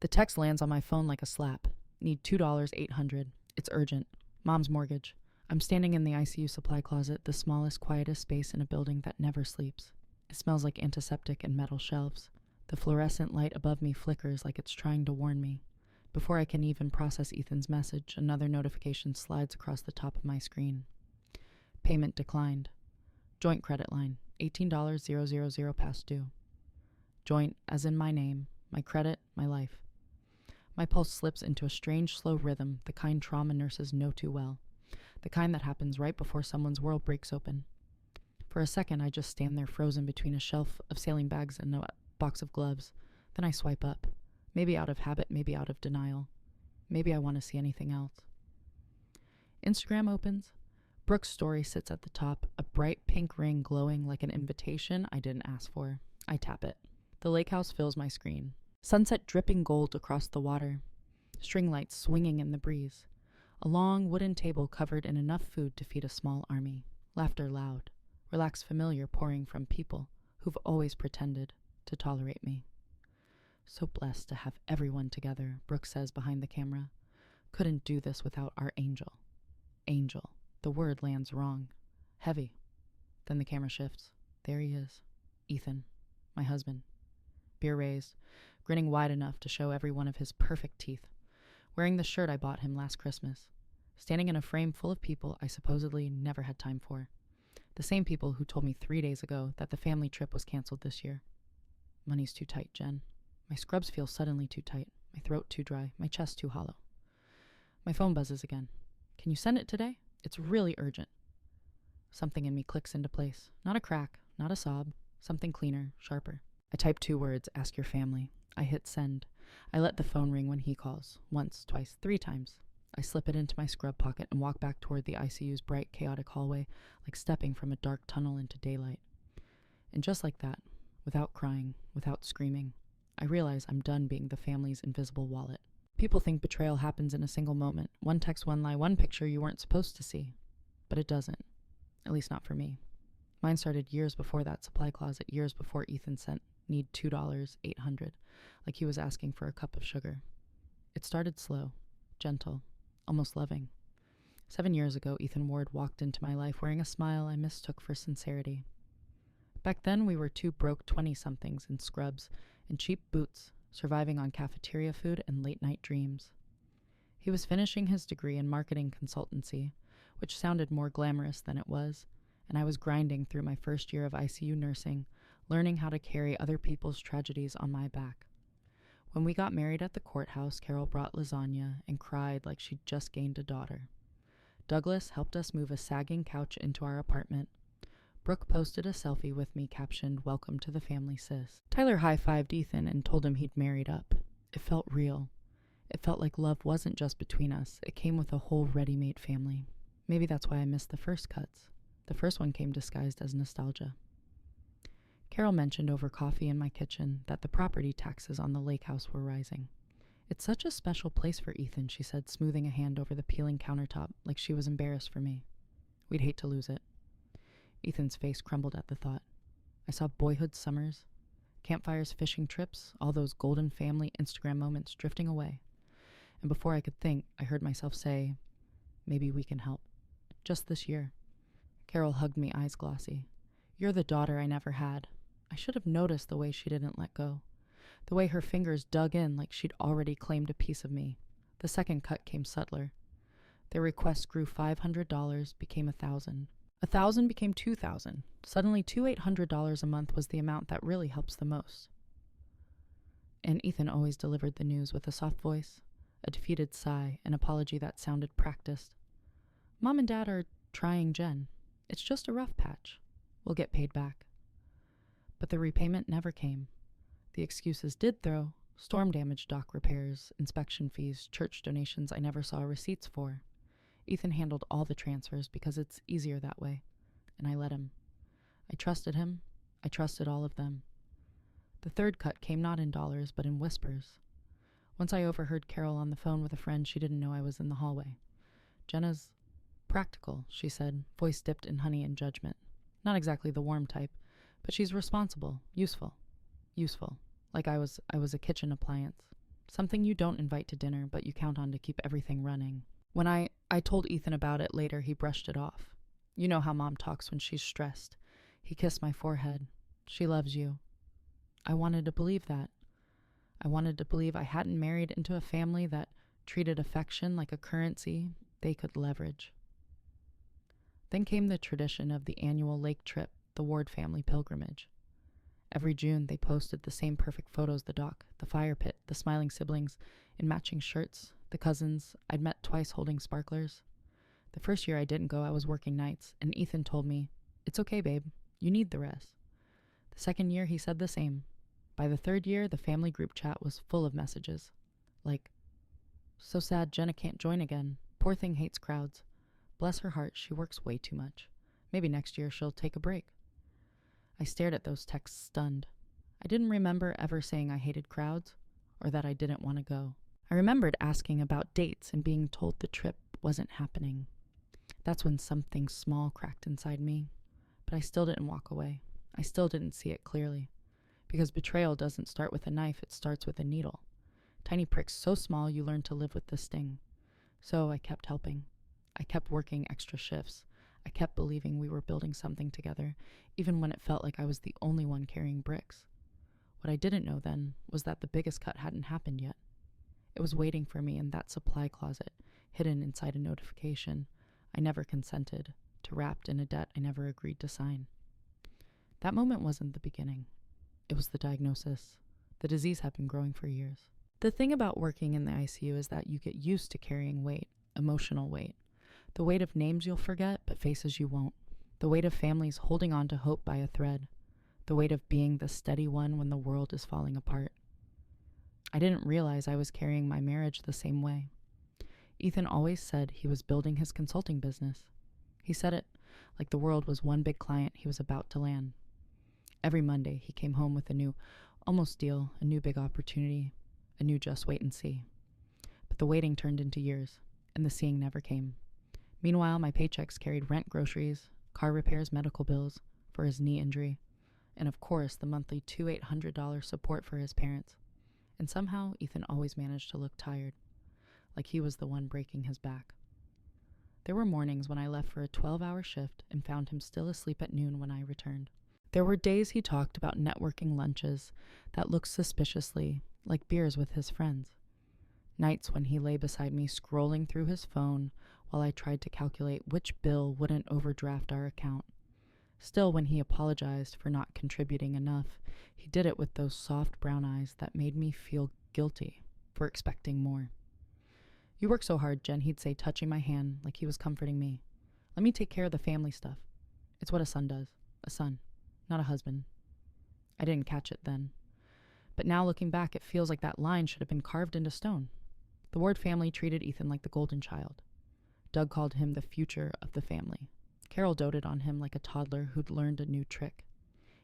The text lands on my phone like a slap. Need $2.800. It's urgent. Mom's mortgage. I'm standing in the ICU supply closet, the smallest, quietest space in a building that never sleeps. It smells like antiseptic and metal shelves. The fluorescent light above me flickers like it's trying to warn me. Before I can even process Ethan's message, another notification slides across the top of my screen. Payment declined. Joint credit line. $18,000 past due. Joint, as in my name, my credit, my life. My pulse slips into a strange, slow rhythm, the kind trauma nurses know too well. The kind that happens right before someone's world breaks open. For a second, I just stand there frozen between a shelf of sailing bags and a box of gloves. Then I swipe up. Maybe out of habit, maybe out of denial. Maybe I want to see anything else. Instagram opens. Brooke's story sits at the top, a bright pink ring glowing like an invitation I didn't ask for. I tap it. The lakehouse fills my screen. Sunset dripping gold across the water. String lights swinging in the breeze. A long wooden table covered in enough food to feed a small army. Laughter loud. Relaxed familiar pouring from people who've always pretended to tolerate me. So blessed to have everyone together, Brooke says behind the camera. Couldn't do this without our angel. Angel. The word lands wrong. Heavy. Then the camera shifts. There he is. Ethan. My husband. Beer raised, grinning wide enough to show every one of his perfect teeth. Wearing the shirt I bought him last Christmas. Standing in a frame full of people I supposedly never had time for. The same people who told me 3 days ago that the family trip was canceled this year. Money's too tight, Jen. My scrubs feel suddenly too tight. My throat too dry. My chest too hollow. My phone buzzes again. Can you send it today? It's really urgent. Something in me clicks into place. Not a crack, not a sob. Something cleaner, sharper. I type 2 words, ask your family. I hit send. I let the phone ring when he calls. Once, twice, 3 times. I slip it into my scrub pocket and walk back toward the ICU's bright, chaotic hallway, like stepping from a dark tunnel into daylight. And just like that, without crying, without screaming, I realize I'm done being the family's invisible wallet. People think betrayal happens in a single moment. One text, one lie, one picture you weren't supposed to see. But it doesn't. At least not for me. Mine started years before that supply closet, years before Ethan sent need $2.800, like he was asking for a cup of sugar. It started slow, gentle, almost loving. 7 years ago, Ethan Ward walked into my life wearing a smile I mistook for sincerity. Back then, we were 2 broke 20-somethings in scrubs and cheap boots, surviving on cafeteria food and late-night dreams. He was finishing his degree in marketing consultancy, which sounded more glamorous than it was, and I was grinding through my first year of ICU nursing, learning how to carry other people's tragedies on my back. When we got married at the courthouse, Carol brought lasagna and cried like she'd just gained a daughter. Douglas helped us move a sagging couch into our apartment. Brooke posted a selfie with me captioned, "Welcome to the family, sis." Tyler high-fived Ethan and told him he'd married up. It felt real. It felt like love wasn't just between us. It came with a whole ready-made family. Maybe that's why I missed the first cuts. The first one came disguised as nostalgia. Carol mentioned over coffee in my kitchen that the property taxes on the lakehouse were rising. "It's such a special place for Ethan," she said, smoothing a hand over the peeling countertop like she was embarrassed for me. We'd hate to lose it. Ethan's face crumbled at the thought. I saw boyhood summers, campfires, fishing trips, all those golden family Instagram moments drifting away. And before I could think, I heard myself say, "Maybe we can help. Just this year." Carol hugged me, eyes glossy. "You're the daughter I never had." I should have noticed the way she didn't let go. The way her fingers dug in like she'd already claimed a piece of me. The second cut came subtler. Their request grew $500, became $1,000. 1,000 became 2,000. Suddenly, $2,800 a month was the amount that really helps the most. And Ethan always delivered the news with a soft voice, a defeated sigh, an apology that sounded practiced. "Mom and Dad are trying, Jen. It's just a rough patch. We'll get paid back." But the repayment never came. The excuses did throw: storm damage, dock repairs, inspection fees, church donations I never saw receipts for. Ethan handled all the transfers because it's easier that way, and I let him. I trusted him. I trusted all of them. The third cut came not in dollars, but in whispers. Once I overheard Carol on the phone with a friend she didn't know I was in the hallway. "Jenna's practical," she said, voice dipped in honey and judgment. Not exactly the warm type, but she's responsible, useful, like I was a kitchen appliance. Something you don't invite to dinner, but you count on to keep everything running. When I told Ethan about it later, he brushed it off. You know how Mom talks when she's stressed. He kissed my forehead. She loves you. I wanted to believe that. I wanted to believe I hadn't married into a family that treated affection like a currency they could leverage. Then came the tradition of the annual lake trip, the Ward family pilgrimage. Every June, they posted the same perfect photos: the dock, the fire pit, the smiling siblings in matching shirts, the cousins I'd met twice holding sparklers. The first year I didn't go, I was working nights, and Ethan told me, "It's okay, babe. You need the rest." The second year, he said the same. By the third year, the family group chat was full of messages. Like, "So sad Jenna can't join again. Poor thing hates crowds. Bless her heart, she works way too much. Maybe next year she'll take a break." I stared at those texts stunned. I didn't remember ever saying I hated crowds or that I didn't want to go. I remembered asking about dates and being told the trip wasn't happening. That's when something small cracked inside me. But I still didn't walk away. I still didn't see it clearly. Because betrayal doesn't start with a knife, it starts with a needle. Tiny pricks so small you learn to live with the sting. So I kept helping. I kept working extra shifts. I kept believing we were building something together, even when it felt like I was the only one carrying bricks. What I didn't know then was that the biggest cut hadn't happened yet. It was waiting for me in that supply closet, hidden inside a notification I never consented to, wrapped in a debt I never agreed to sign. That moment wasn't the beginning. It was the diagnosis. The disease had been growing for years. The thing about working in the ICU is that you get used to carrying weight, emotional weight. The weight of names you'll forget, but faces you won't. The weight of families holding on to hope by a thread. The weight of being the steady one when the world is falling apart. I didn't realize I was carrying my marriage the same way. Ethan always said he was building his consulting business. He said it like the world was one big client he was about to land. Every Monday, he came home with a new almost deal, a new big opportunity, a new just wait and see. But the waiting turned into years, and the seeing never came. Meanwhile, my paychecks carried rent, groceries, car repairs, medical bills for his knee injury, and of course, the monthly $2,800 support for his parents. And somehow, Ethan always managed to look tired, like he was the one breaking his back. There were mornings when I left for a 12-hour shift and found him still asleep at noon when I returned. There were days he talked about networking lunches that looked suspiciously like beers with his friends. Nights when he lay beside me scrolling through his phone while I tried to calculate which bill wouldn't overdraft our account. Still, when he apologized for not contributing enough, he did it with those soft brown eyes that made me feel guilty for expecting more. "You work so hard, Jen," he'd say, touching my hand like he was comforting me. "Let me take care of the family stuff. It's what a son does. A son, not a husband." I didn't catch it then. But now looking back, it feels like that line should have been carved into stone. The Ward family treated Ethan like the golden child. Doug called him the future of the family. Carol doted on him like a toddler who'd learned a new trick.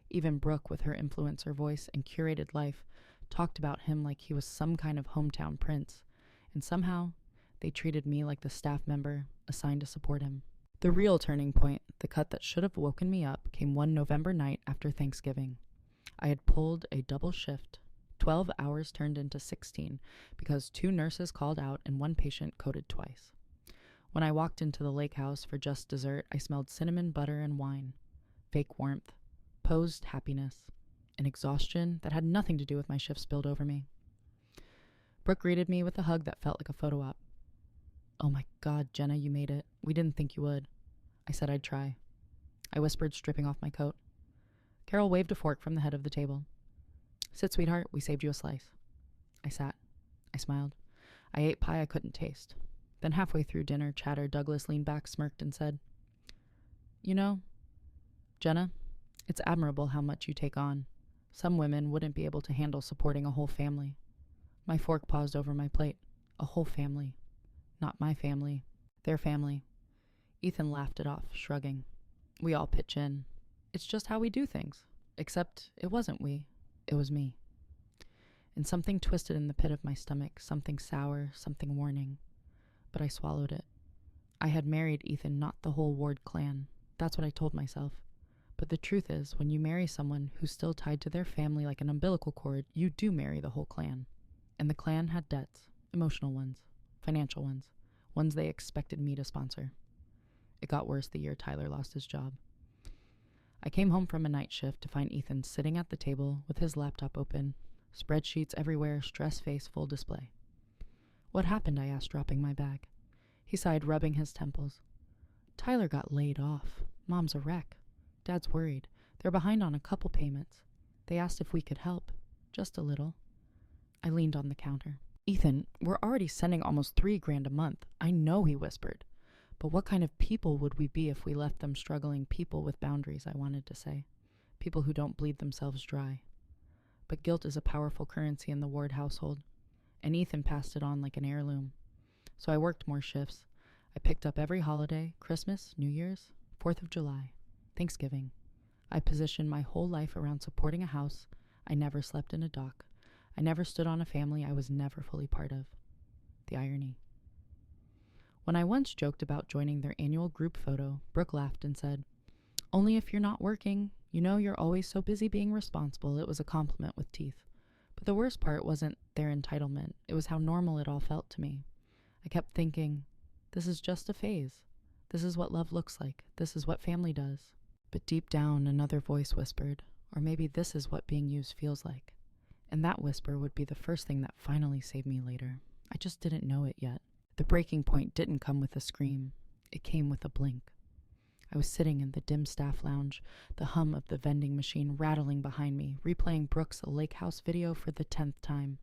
Even Brooke, with her influencer voice and curated life, talked about him like he was some kind of hometown prince. And somehow, they treated me like the staff member assigned to support him. The real turning point, the cut that should have woken me up, came one November night after Thanksgiving. I had pulled a double shift. 12 hours turned into 16 because 2 nurses called out and 1 patient coded twice. When I walked into the lakehouse for just dessert, I smelled cinnamon, butter, and wine. Fake warmth, posed happiness, and exhaustion that had nothing to do with my shift spilled over me. Brooke greeted me with a hug that felt like a photo op. "Oh my God, Jenna, you made it. We didn't think you would." I said I'd try. I whispered, stripping off my coat. Carol waved a fork from the head of the table. "Sit, sweetheart, we saved you a slice." I sat. I smiled. I ate pie I couldn't taste. Then halfway through dinner chatter, Douglas leaned back, smirked, and said, "You know, Jenna, it's admirable how much you take on. Some women wouldn't be able to handle supporting a whole family." My fork paused over my plate. A whole family. Not my family. Their family. Ethan laughed it off, shrugging. "We all pitch in. It's just how we do things. Except it wasn't we. It was me." And something twisted in the pit of my stomach, something sour, something warning. But I swallowed it. I had married Ethan, not the whole Ward clan. That's what I told myself. But the truth is, when you marry someone who's still tied to their family like an umbilical cord, you do marry the whole clan. And the clan had debts, emotional ones, financial ones they expected me to sponsor. It got worse the year Tyler lost his job. I came home from a night shift to find Ethan sitting at the table with his laptop open, spreadsheets everywhere, stress face full display. What happened? I asked, dropping my bag. He sighed, rubbing his temples. Tyler got laid off. Mom's a wreck. Dad's worried. They're behind on a couple payments. They asked if we could help. Just a little. I leaned on the counter. Ethan, we're already sending almost $3,000 a month. I know, he whispered. But what kind of people would we be if we left them struggling? People with boundaries, I wanted to say. People who don't bleed themselves dry. But guilt is a powerful currency in the Ward household, and Ethan passed it on like an heirloom. So I worked more shifts. I picked up every holiday, Christmas, New Year's, 4th of July, Thanksgiving. I positioned my whole life around supporting a house. I never slept in a dock. I never stood on a family I was never fully part of. The irony. When I once joked about joining their annual group photo, Brooke laughed and said, "Only if you're not working. You know you're always so busy being responsible." It was a compliment with teeth. But the worst part wasn't their entitlement. It was how normal it all felt to me. I kept thinking, this is just a phase. This is what love looks like. This is what family does. But deep down, another voice whispered, or maybe this is what being used feels like. And that whisper would be the first thing that finally saved me later. I just didn't know it yet. The breaking point didn't come with a scream. It came with a blink. I was sitting in the dim staff lounge, the hum of the vending machine rattling behind me, replaying Brooke's Lakehouse video for the 10th time.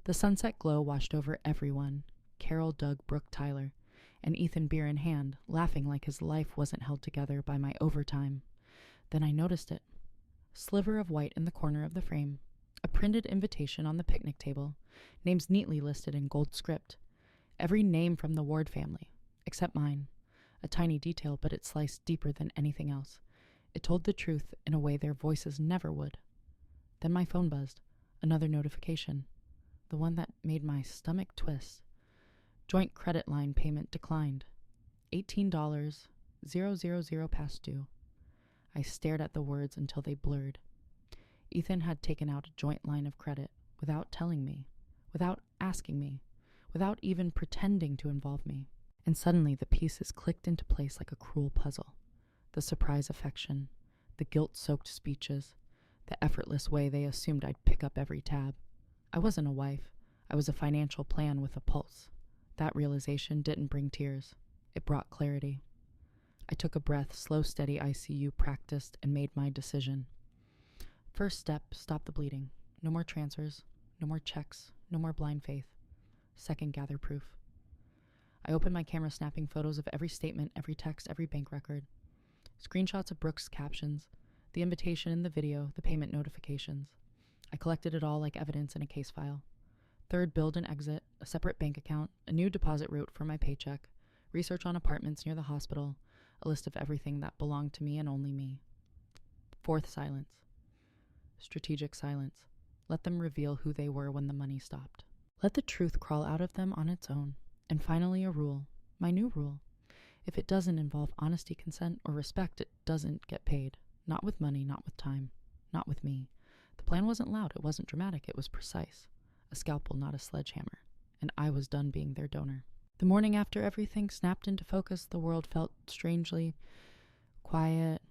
The sunset glow washed over everyone. Carol, Doug, Brooke, Tyler, and Ethan, beer in hand, laughing like his life wasn't held together by my overtime. Then I noticed it. Sliver of white in the corner of the frame. A printed invitation on the picnic table. Names neatly listed in gold script. Every name from the Ward family, except mine. A tiny detail, but it sliced deeper than anything else. It told the truth in a way their voices never would. Then my phone buzzed. Another notification. The one that made my stomach twist. Joint credit line payment declined. $18,000 past due. I stared at the words until they blurred. Ethan had taken out a joint line of credit without telling me, without asking me, without even pretending to involve me. And suddenly the pieces clicked into place like a cruel puzzle. The surprise affection, the guilt-soaked speeches, the effortless way they assumed I'd pick up every tab. I wasn't a wife. I was a financial plan with a pulse. That realization didn't bring tears. It brought clarity. I took a breath, slow, steady ICU, practiced, and made my decision. First step, stop the bleeding. No more transfers, no more checks, no more blind faith. Second, gather proof. I opened my camera, snapping photos of every statement, every text, every bank record. Screenshots of Brooke's captions, the invitation in the video, the payment notifications. I collected it all like evidence in a case file. Third, build and exit, a separate bank account, a new deposit route for my paycheck, research on apartments near the hospital, a list of everything that belonged to me and only me. Fourth, silence. Strategic silence. Let them reveal who they were when the money stopped. Let the truth crawl out of them on its own. And finally, a rule. My new rule. If it doesn't involve honesty, consent, or respect, it doesn't get paid. Not with money, not with time, not with me. The plan wasn't loud, it wasn't dramatic, it was precise. A scalpel, not a sledgehammer. And I was done being their donor. The morning after everything snapped into focus, the world felt strangely quiet.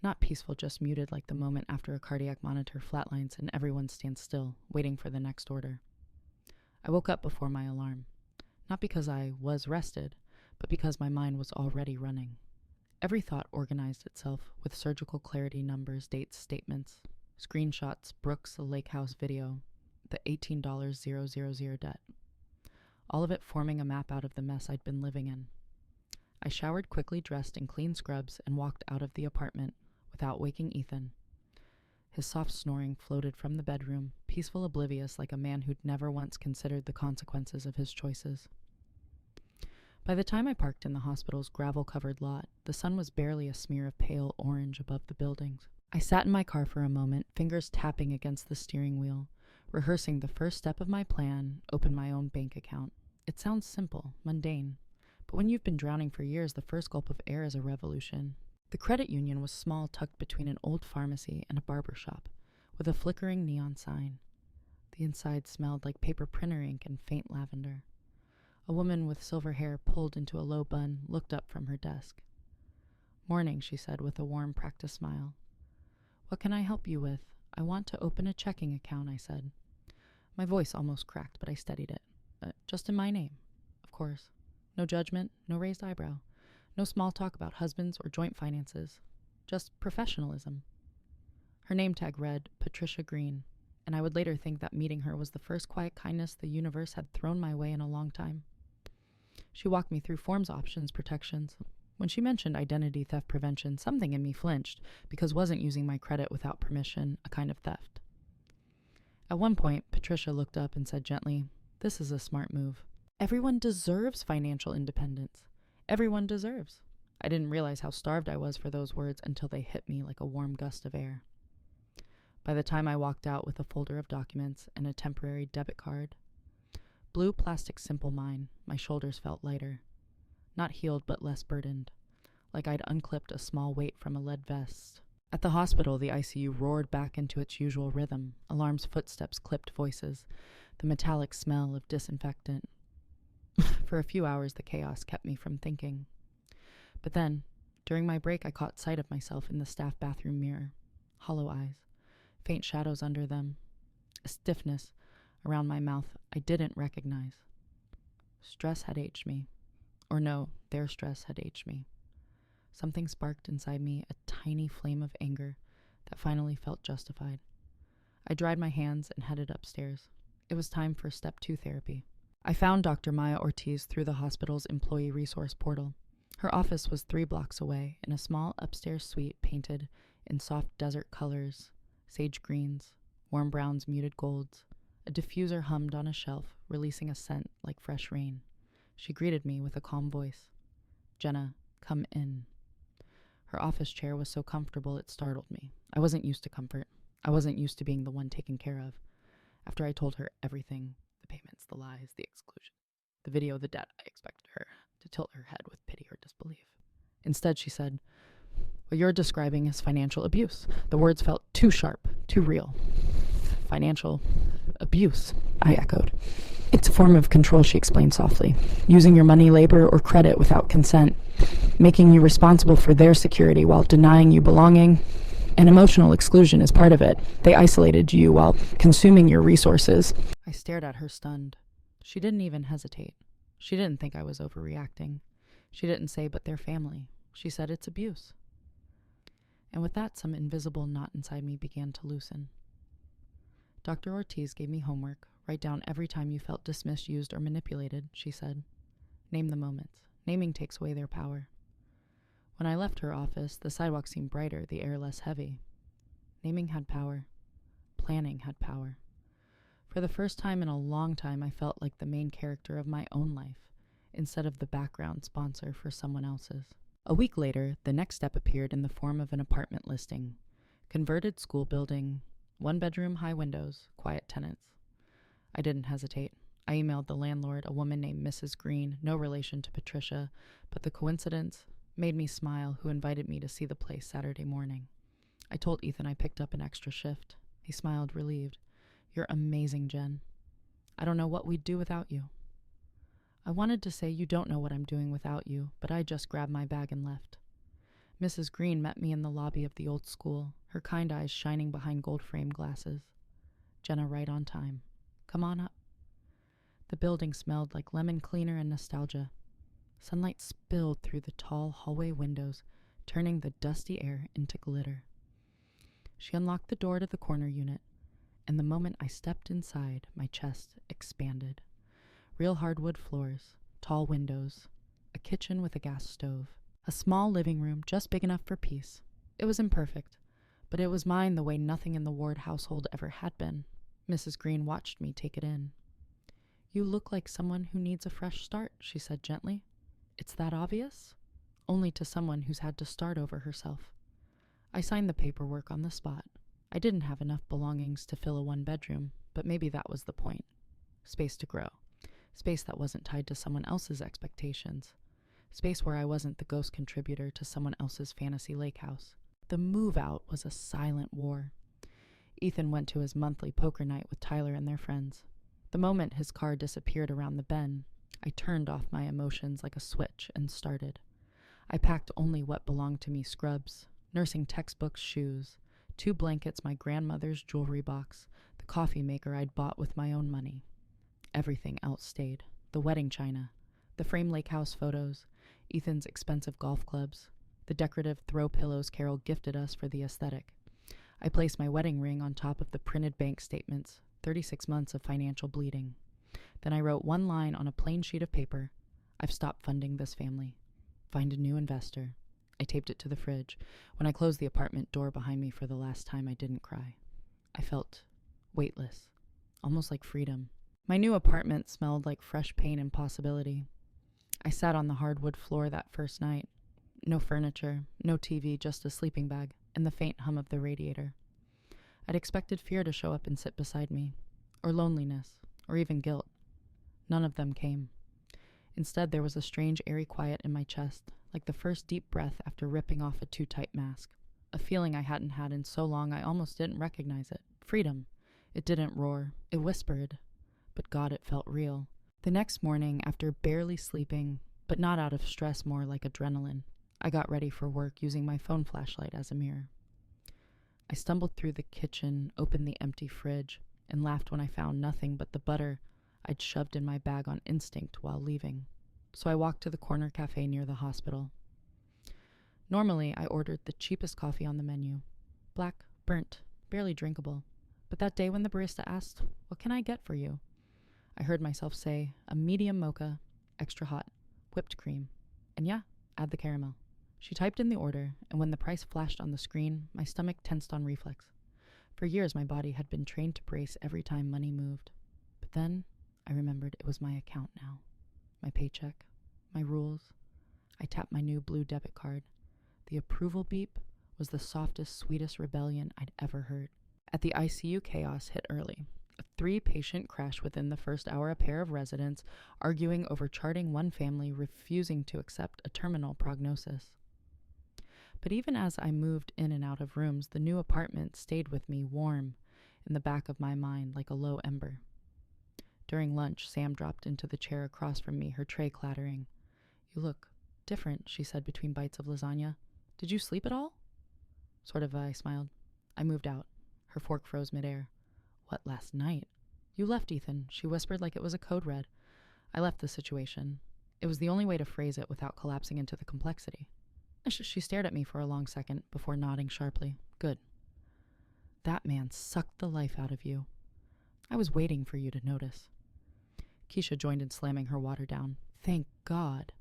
Not peaceful, just muted, like the moment after a cardiac monitor flatlines and everyone stands still, waiting for the next order. I woke up before my alarm. Not because I was rested, but because my mind was already running. Every thought organized itself with surgical clarity, numbers, dates, statements, screenshots, Brooke's Lakehouse video, the $18,000 debt. All of it forming a map out of the mess I'd been living in. I showered quickly, dressed in clean scrubs, and walked out of the apartment without waking Ethan. His soft snoring floated from the bedroom, peaceful, oblivious, like a man who'd never once considered the consequences of his choices. By the time I parked in the hospital's gravel-covered lot, the sun was barely a smear of pale orange above the buildings. I sat in my car for a moment, fingers tapping against the steering wheel, rehearsing the first step of my plan, open my own bank account. It sounds simple, mundane, but when you've been drowning for years, the first gulp of air is a revolution. The credit union was small, tucked between an old pharmacy and a barber shop, with a flickering neon sign. The inside smelled like paper printer ink and faint lavender. A woman with silver hair pulled into a low bun looked up from her desk. "Morning," she said with a warm, practiced smile. "What can I help you with?" "I want to open a checking account," I said. My voice almost cracked, but I steadied it. Just in my name, of course. No judgment, no raised eyebrow. No small talk about husbands or joint finances. Just professionalism. Her name tag read Patricia Green, and I would later think that meeting her was the first quiet kindness the universe had thrown my way in a long time. She walked me through forms, options, protections. When she mentioned identity theft prevention, something in me flinched, because wasn't using my credit without permission a kind of theft? At one point, Patricia looked up and said gently, "This is a smart move. Everyone deserves financial independence. Everyone deserves." I didn't realize how starved I was for those words until they hit me like a warm gust of air. By the time I walked out with a folder of documents and a temporary debit card, blue plastic Simple mine, my shoulders felt lighter. Not healed, but less burdened, like I'd unclipped a small weight from a lead vest. At the hospital, the ICU roared back into its usual rhythm. Alarms, footsteps, clipped voices, the metallic smell of disinfectant. For a few hours, the chaos kept me from thinking. But then, during my break, I caught sight of myself in the staff bathroom mirror. Hollow eyes, faint shadows under them, a stiffness around my mouth I didn't recognize. Stress had aged me. Or no, their stress had aged me. Something sparked inside me, a tiny flame of anger that finally felt justified. I dried my hands and headed upstairs. It was time for Step 2 therapy. I found Dr. Maya Ortiz through the hospital's employee resource portal. Her office was 3 blocks away in a small upstairs suite painted in soft desert colors, sage greens, warm browns, muted golds. A diffuser hummed on a shelf, releasing a scent like fresh rain. She greeted me with a calm voice. "Jenna, come in." Her office chair was so comfortable it startled me. I wasn't used to comfort. I wasn't used to being the one taken care of. After I told her everything, the payments, the lies, the exclusion, the video, the debt, I expected her to tilt her head with pity or disbelief. Instead, she said, "What you're describing is financial abuse." The words felt too sharp, too real. "Financial abuse," I echoed. "It's a form of control," she explained softly. "Using your money, labor, or credit without consent, making you responsible for their security while denying you belonging. And emotional exclusion is part of it. They isolated you while consuming your resources." I stared at her stunned. She didn't even hesitate. She didn't think I was overreacting. She didn't say, "But they're family." She said, "It's abuse." And with that, some invisible knot inside me began to loosen. "Dr. Ortiz gave me homework. Write down every time you felt dismissed, used, or manipulated," she said. "Name the moments. Naming takes away their power." When I left her office, the sidewalk seemed brighter, the air less heavy. Naming had power. Planning had power. For the first time in a long time, I felt like the main character of my own life, instead of the background sponsor for someone else's. A week later, the next step appeared in the form of an apartment listing. Converted school building, 1-bedroom, high windows, quiet tenants. I didn't hesitate. I emailed the landlord, a woman named Mrs. Green, no relation to Patricia, but the coincidence made me smile, who invited me to see the place Saturday morning. I told Ethan I picked up an extra shift. He smiled, relieved. "You're amazing, Jen. I don't know what we'd do without you." I wanted to say, "You don't know what I'm doing without you," but I just grabbed my bag and left. Mrs. Green met me in the lobby of the old school, her kind eyes shining behind gold-framed glasses. "Jenna, right on time. Come on up." The building smelled like lemon cleaner and nostalgia. Sunlight spilled through the tall hallway windows, turning the dusty air into glitter. She unlocked the door to the corner unit, and the moment I stepped inside, my chest expanded. Real hardwood floors, tall windows, a kitchen with a gas stove, a small living room just big enough for peace. It was imperfect, but it was mine the way nothing in the Ward household ever had been. Mrs. Green watched me take it in. "You look like someone who needs a fresh start," she said gently. "It's that obvious?" Only to someone who's had to start over herself. I signed the paperwork on the spot. I didn't have enough belongings to fill a 1-bedroom, but maybe that was the point. Space to grow. Space that wasn't tied to someone else's expectations. Space where I wasn't the ghost contributor to someone else's fantasy lake house. The move out was a silent war. Ethan went to his monthly poker night with Tyler and their friends. The moment his car disappeared around the bend, I turned off my emotions like a switch and started. I packed only what belonged to me: scrubs, nursing textbooks, shoes, 2 blankets, my grandmother's jewelry box, the coffee maker I'd bought with my own money. Everything else stayed: the wedding china, the framed lakehouse photos, Ethan's expensive golf clubs, the decorative throw pillows Carol gifted us for the aesthetic. I placed my wedding ring on top of the printed bank statements, 36 months of financial bleeding. Then I wrote one line on a plain sheet of paper: I've stopped funding this family. Find a new investor. I taped it to the fridge. When I closed the apartment door behind me for the last time, I didn't cry. I felt weightless, almost like freedom. My new apartment smelled like fresh paint and possibility. I sat on the hardwood floor that first night. No furniture, no TV, just a sleeping bag and the faint hum of the radiator. I'd expected fear to show up and sit beside me, or loneliness, or even guilt. None of them came. Instead, there was a strange airy quiet in my chest, like the first deep breath after ripping off a too tight mask. A feeling I hadn't had in so long I almost didn't recognize it. Freedom. It didn't roar. It whispered. But God, it felt real. The next morning, after barely sleeping, but not out of stress, more like adrenaline, I got ready for work using my phone flashlight as a mirror. I stumbled through the kitchen, opened the empty fridge, and laughed when I found nothing but the butter I'd shoved in my bag on instinct while leaving. So I walked to the corner cafe near the hospital. Normally, I ordered the cheapest coffee on the menu. Black, burnt, barely drinkable. But that day when the barista asked, "What can I get for you?" I heard myself say, "A medium mocha, extra hot, whipped cream. And yeah, add the caramel." She typed in the order, and when the price flashed on the screen, my stomach tensed on reflex. For years, my body had been trained to brace every time money moved. But then, I remembered it was my account now. My paycheck, my rules. I tapped my new blue debit card. The approval beep was the softest, sweetest rebellion I'd ever heard. At the ICU, chaos hit early. A 3-patient crash within the first hour, a pair of residents arguing over charting, one family refusing to accept a terminal prognosis. But even as I moved in and out of rooms, the new apartment stayed with me, warm in the back of my mind like a low ember. During lunch, Sam dropped into the chair across from me, her tray clattering. "You look different," she said between bites of lasagna. "Did you sleep at all?" "Sort of," I smiled. I moved out. Her fork froze midair. "What, last night?" "You left, Ethan," she whispered like it was a code red. I left the situation. It was the only way to phrase it without collapsing into the complexity. She stared at me for a long second before nodding sharply. "Good. That man sucked the life out of you. I was waiting for you to notice." Keisha joined in slamming her water down. "Thank God.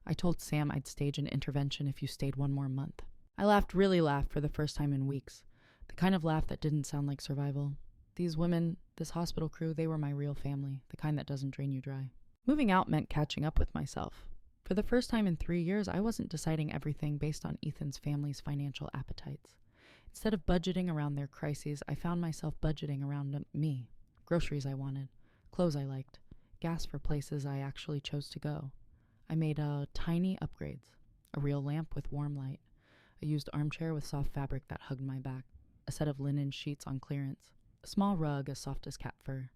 I told Sam I'd stage an intervention if you stayed one more month." I really laughed for the first time in weeks. The kind of laugh that didn't sound like survival. These women, this hospital crew, they were my real family, the kind that doesn't drain you dry. Moving out meant catching up with myself. For the first time in 3 years, I wasn't deciding everything based on Ethan's family's financial appetites. Instead of budgeting around their crises, I found myself budgeting around me. Groceries I wanted, clothes I liked, gas for places I actually chose to go. I made tiny upgrades: a real lamp with warm light, a used armchair with soft fabric that hugged my back, a set of linen sheets on clearance, a small rug as soft as cat fur.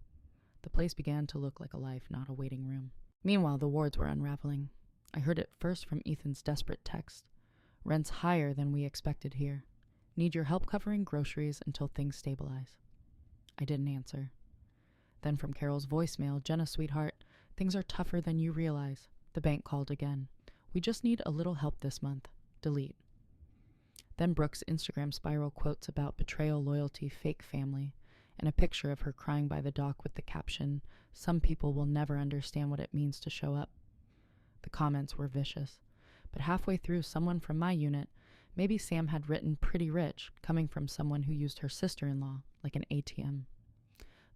The place began to look like a life, not a waiting room. Meanwhile, the wards were unraveling. I heard it first from Ethan's desperate text. "Rent's higher than we expected here. Need your help covering groceries until things stabilize." I didn't answer. Then from Carol's voicemail, "Jenna, sweetheart, things are tougher than you realize." The bank called again. "We just need a little help this month. Delete." Then Brooke's Instagram spiral quotes about betrayal, loyalty, fake family, and a picture of her crying by the dock with the caption, "Some people will never understand what it means to show up." The comments were vicious. But halfway through, someone from my unit, maybe Sam had written "pretty rich," coming from someone who used her sister-in-law like an ATM.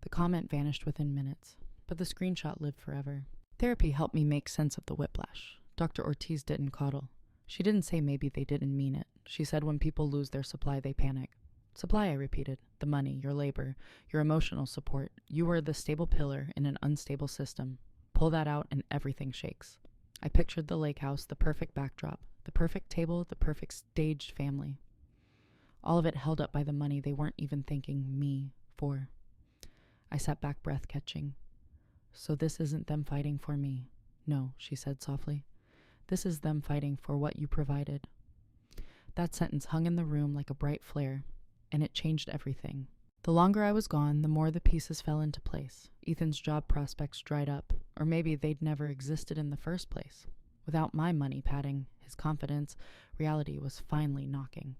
The comment vanished within minutes, but the screenshot lived forever. Therapy helped me make sense of the whiplash. Dr. Ortiz didn't coddle. She didn't say maybe they didn't mean it. She said when people lose their supply, they panic. Supply, I repeated. The money, your labor, your emotional support. You were the stable pillar in an unstable system. Pull that out and everything shakes. I pictured the lake house, the perfect backdrop, the perfect table, the perfect staged family. All of it held up by the money they weren't even thanking me for. I sat back, breath catching. So this isn't them fighting for me. No, she said softly. This is them fighting for what you provided. That sentence hung in the room like a bright flare, and it changed everything. The longer I was gone, the more the pieces fell into place. Ethan's job prospects dried up, or maybe they'd never existed in the first place. Without my money padding his confidence, reality was finally knocking.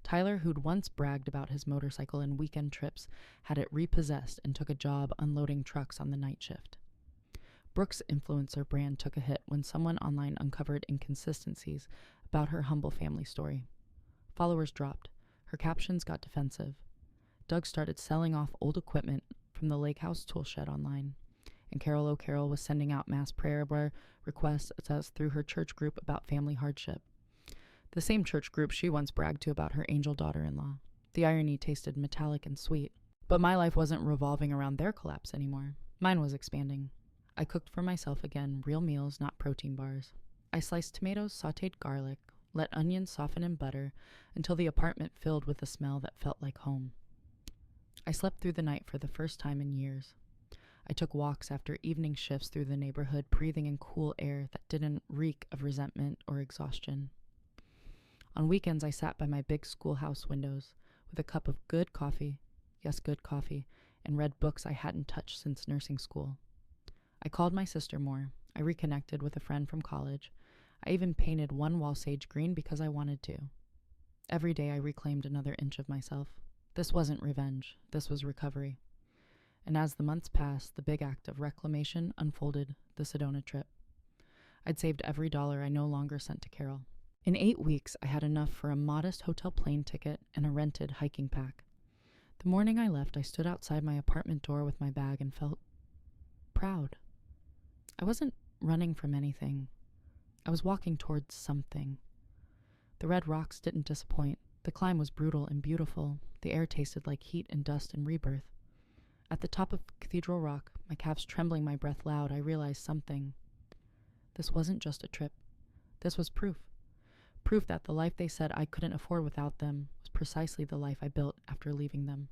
Tyler, who'd once bragged about his motorcycle and weekend trips, had it repossessed and took a job unloading trucks on the night shift. Brooke's influencer brand took a hit when someone online uncovered inconsistencies about her humble family story. Followers dropped. Her captions got defensive. Doug started selling off old equipment from the lakehouse tool shed online, and Carol O'Carroll was sending out mass prayer requests through her church group about family hardship. The same church group she once bragged to about her angel daughter-in-law. The irony tasted metallic and sweet. But my life wasn't revolving around their collapse anymore. Mine was expanding. I cooked for myself again, real meals, not protein bars. I sliced tomatoes, sautéed garlic, let onions soften in butter until the apartment filled with a smell that felt like home. I slept through the night for the first time in years. I took walks after evening shifts through the neighborhood, breathing in cool air that didn't reek of resentment or exhaustion. On weekends, I sat by my big schoolhouse windows with a cup of good coffee, yes, good coffee, and read books I hadn't touched since nursing school. I called my sister more. I reconnected with a friend from college. I even painted one wall sage green because I wanted to. Every day I reclaimed another inch of myself. This wasn't revenge. This was recovery. And as the months passed, the big act of reclamation unfolded, the Sedona trip. I'd saved every dollar I no longer sent to Carol. In 8 weeks, I had enough for a modest hotel plane ticket and a rented hiking pack. The morning I left, I stood outside my apartment door with my bag and felt proud. I wasn't running from anything. I was walking towards something. The red rocks didn't disappoint. The climb was brutal and beautiful. The air tasted like heat and dust and rebirth. At the top of Cathedral Rock, my calves trembling, my breath loud, I realized something. This wasn't just a trip. This was proof. Proof that the life they said I couldn't afford without them was precisely the life I built after leaving them.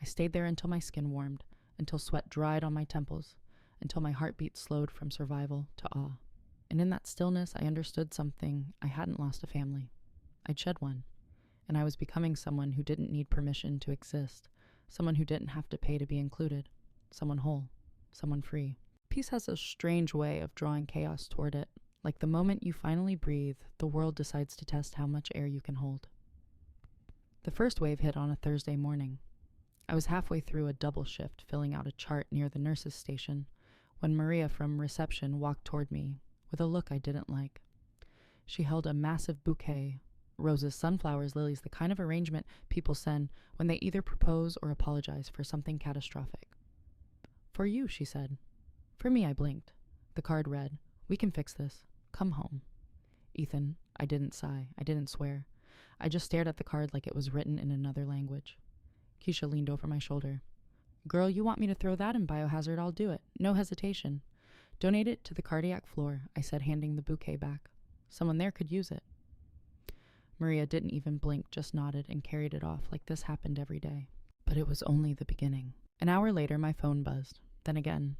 I stayed there until my skin warmed, until sweat dried on my temples, until my heartbeat slowed from survival to awe. And in that stillness, I understood something. I hadn't lost a family. I'd shed one, and I was becoming someone who didn't need permission to exist, someone who didn't have to pay to be included, someone whole, someone free. Peace has a strange way of drawing chaos toward it. Like the moment you finally breathe, the world decides to test how much air you can hold. The first wave hit on a Thursday morning. I was halfway through a double shift, filling out a chart near the nurse's station, when Maria from reception walked toward me with a look I didn't like. She held a massive bouquet, roses, sunflowers, lilies, the kind of arrangement people send when they either propose or apologize for something catastrophic. For you, she said. For me, I blinked. The card read, "We can fix this. Come home." Ethan, I didn't sigh. I didn't swear. I just stared at the card like it was written in another language. Keisha leaned over my shoulder. "Girl, you want me to throw that in biohazard, I'll do it. No hesitation. Donate it to the cardiac floor," I said, handing the bouquet back. "Someone there could use it." Maria didn't even blink, just nodded and carried it off like this happened every day. But it was only the beginning. An hour later, my phone buzzed. Then again.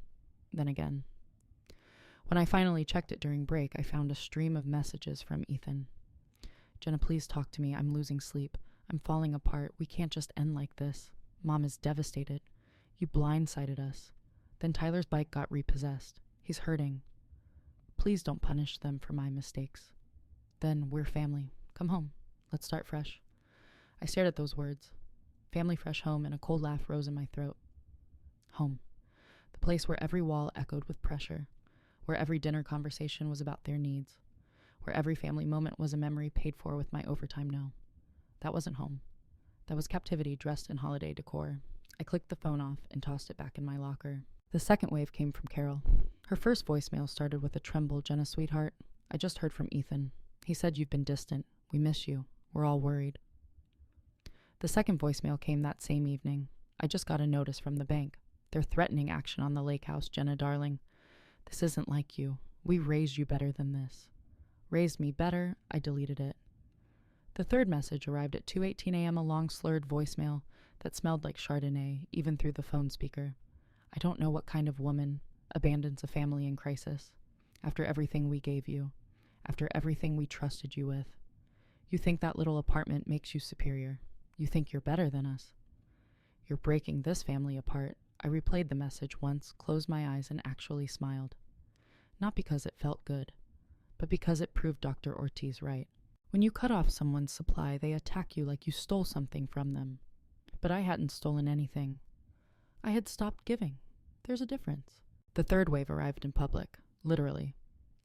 Then again. When I finally checked it during break, I found a stream of messages from Ethan. "Jenna, please talk to me. I'm losing sleep. I'm falling apart. We can't just end like this. Mom is devastated. You blindsided us. Then Tyler's bike got repossessed. He's hurting. Please don't punish them for my mistakes. Then we're family. Come home. Let's start fresh." I stared at those words. Family fresh home, and a cold laugh rose in my throat. Home. The place where every wall echoed with pressure, where every dinner conversation was about their needs, where every family moment was a memory paid for with my overtime no. That wasn't home. That was captivity dressed in holiday decor. I clicked the phone off and tossed it back in my locker. The second wave came from Carol. Her first voicemail started with a tremble, "Jenna, sweetheart, I just heard from Ethan. He said you've been distant. We miss you. We're all worried." The second voicemail came that same evening. "I just got a notice from the bank. They're threatening action on the lakehouse, Jenna, darling. This isn't like you. We raised you better than this." Raised me better? I deleted it. The third message arrived at 2:18 a.m., a long slurred voicemail that smelled like Chardonnay, even through the phone speaker. I don't know what kind of woman abandons a family in crisis. After everything we gave you. After everything we trusted you with. You think that little apartment makes you superior. You think you're better than us. You're breaking this family apart. I replayed the message once, closed my eyes, and actually smiled. Not because it felt good, but because it proved Dr. Ortiz right. When you cut off someone's supply, they attack you like you stole something from them. But I hadn't stolen anything. I had stopped giving. There's a difference. The third wave arrived in public, literally.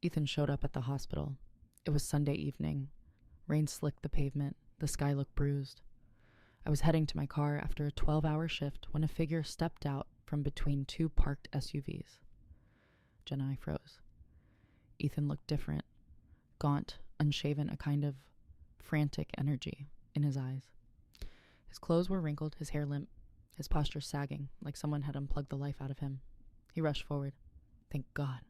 Ethan showed up at the hospital. It was Sunday evening. Rain slicked the pavement. The sky looked bruised. I was heading to my car after a 12-hour shift when a figure stepped out from between two parked SUVs. Jen and I froze. Ethan looked different. Gaunt, unshaven, a kind of frantic energy in his eyes. His clothes were wrinkled, his hair limp, his posture sagging, like someone had unplugged the life out of him. He rushed forward. Thank God.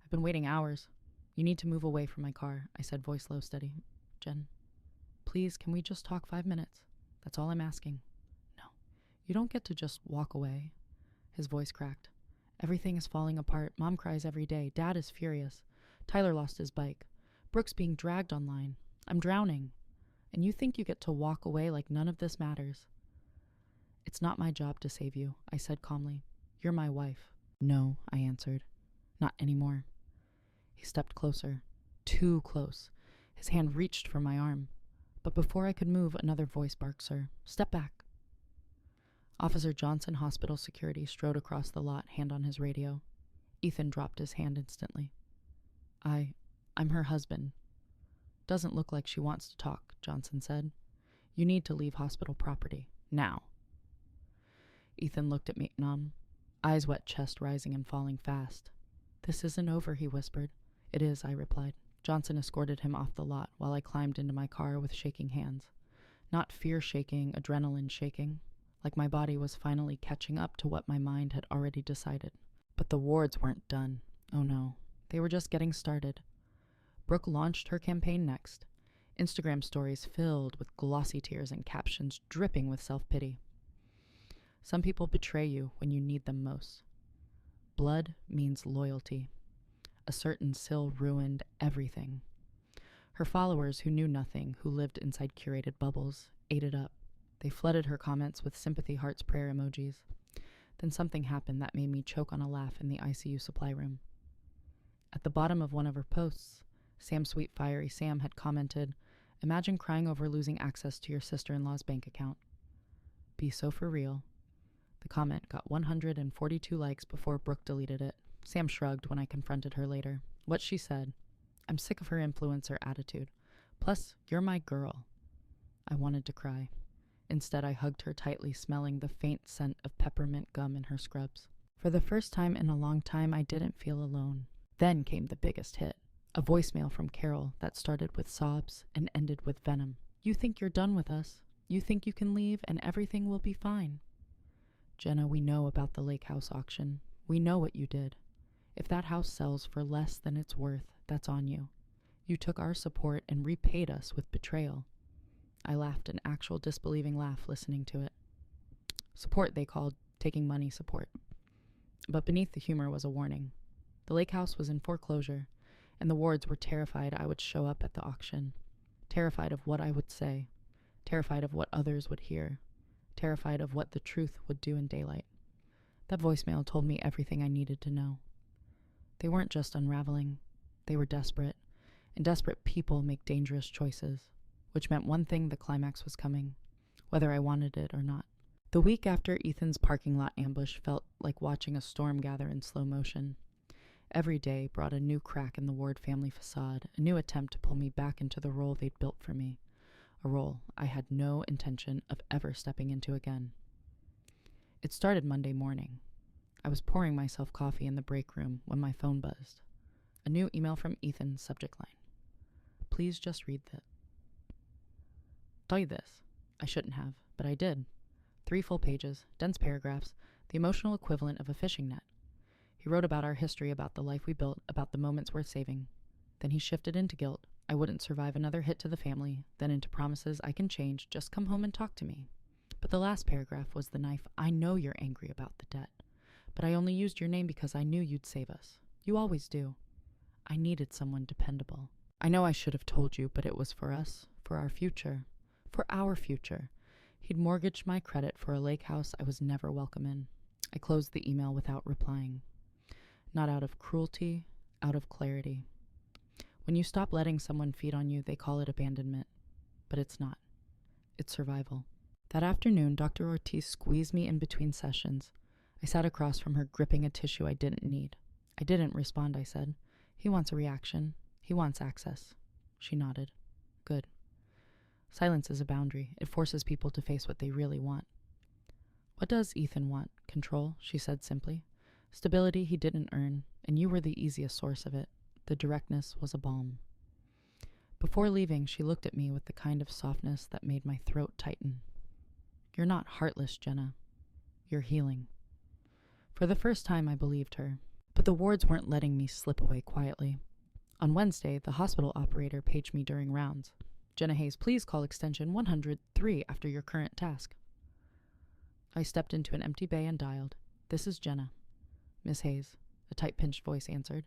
I've been waiting hours. You need to move away from my car, I said, voice low, steady. Jen, please, can we just talk 5 minutes? That's all I'm asking. No, you don't get to just walk away. His voice cracked. Everything is falling apart. Mom cries every day. Dad is furious. Tyler lost his bike. Brooke's being dragged online. I'm drowning. And you think you get to walk away like none of this matters? It's not my job to save you, I said calmly. You're my wife. No, I answered. Not anymore. He stepped closer. Too close. His hand reached for my arm. But before I could move, another voice barked, Sir. Step back. Officer Johnson, hospital security, strode across the lot, hand on his radio. Ethan dropped his hand instantly. I'm her husband. Doesn't look like she wants to talk, Johnson said. You need to leave hospital property. Now. Ethan looked at me, numb, eyes wet, chest rising and falling fast. This isn't over, he whispered. It is, I replied. Johnson escorted him off the lot while I climbed into my car with shaking hands. Not fear shaking, adrenaline shaking, like my body was finally catching up to what my mind had already decided. But the wards weren't done. Oh no, they were just getting started. Brooke launched her campaign next. Instagram stories filled with glossy tears and captions dripping with self-pity. Some people betray you when you need them most. Blood means loyalty. A certain Syl ruined everything. Her followers, who knew nothing, who lived inside curated bubbles, ate it up. They flooded her comments with sympathy hearts prayer emojis. Then something happened that made me choke on a laugh in the ICU supply room. At the bottom of one of her posts, Sam Sweet Fiery Sam had commented, Imagine crying over losing access to your sister-in-law's bank account. Be so for real. The comment got 142 likes before Brooke deleted it. Sam shrugged when I confronted her later. What she said, I'm sick of her influencer attitude. Plus, you're my girl. I wanted to cry. Instead, I hugged her tightly, smelling the faint scent of peppermint gum in her scrubs. For the first time in a long time, I didn't feel alone. Then came the biggest hit. A voicemail from Carol that started with sobs and ended with venom. You think you're done with us. You think you can leave and everything will be fine. Jenna, we know about the lakehouse auction. We know what you did. If that house sells for less than it's worth, that's on you. You took our support and repaid us with betrayal. I laughed an actual disbelieving laugh listening to it. Support, they called taking money support. But beneath the humor was a warning. The lake house was in foreclosure, and the wards were terrified I would show up at the auction. Terrified of what I would say. Terrified of what others would hear. Terrified of what the truth would do in daylight. That voicemail told me everything I needed to know. They weren't just unraveling. They were desperate, and desperate people make dangerous choices, which meant one thing: the climax was coming, whether I wanted it or not. The week after Ethan's parking lot ambush felt like watching a storm gather in slow motion. Every day brought a new crack in the Ward family facade, a new attempt to pull me back into the role they'd built for me, a role I had no intention of ever stepping into again. It started Monday morning. I was pouring myself coffee in the break room when my phone buzzed. A new email from Ethan, subject line. Please just read that. Tell you this. I shouldn't have, but I did. 3 full pages, dense paragraphs, the emotional equivalent of a fishing net. He wrote about our history, about the life we built, about the moments worth saving. Then he shifted into guilt. I wouldn't survive another hit to the family, then into promises I can change, just come home and talk to me. But the last paragraph was the knife. I know you're angry about the debt, but I only used your name because I knew you'd save us. You always do. I needed someone dependable. I know I should have told you, but it was for us, for our future. For our future. He'd mortgaged my credit for a lake house I was never welcome in. I closed the email without replying. Not out of cruelty, out of clarity. When you stop letting someone feed on you, they call it abandonment. But it's not. It's survival. That afternoon, Dr. Ortiz squeezed me in between sessions. I sat across from her, gripping a tissue I didn't need. I didn't respond, I said. He wants a reaction. He wants access. She nodded. Good. Silence is a boundary. It forces people to face what they really want. What does Ethan want? Control, she said simply. Stability he didn't earn, and you were the easiest source of it. The directness was a balm. Before leaving, she looked at me with the kind of softness that made my throat tighten. You're not heartless, Jenna. You're healing. For the first time, I believed her. But the wards weren't letting me slip away quietly. On Wednesday, the hospital operator paged me during rounds. Jenna Hayes, please call extension 103 after your current task. I stepped into an empty bay and dialed. This is Jenna. Miss Hayes, a tight-pinched voice answered.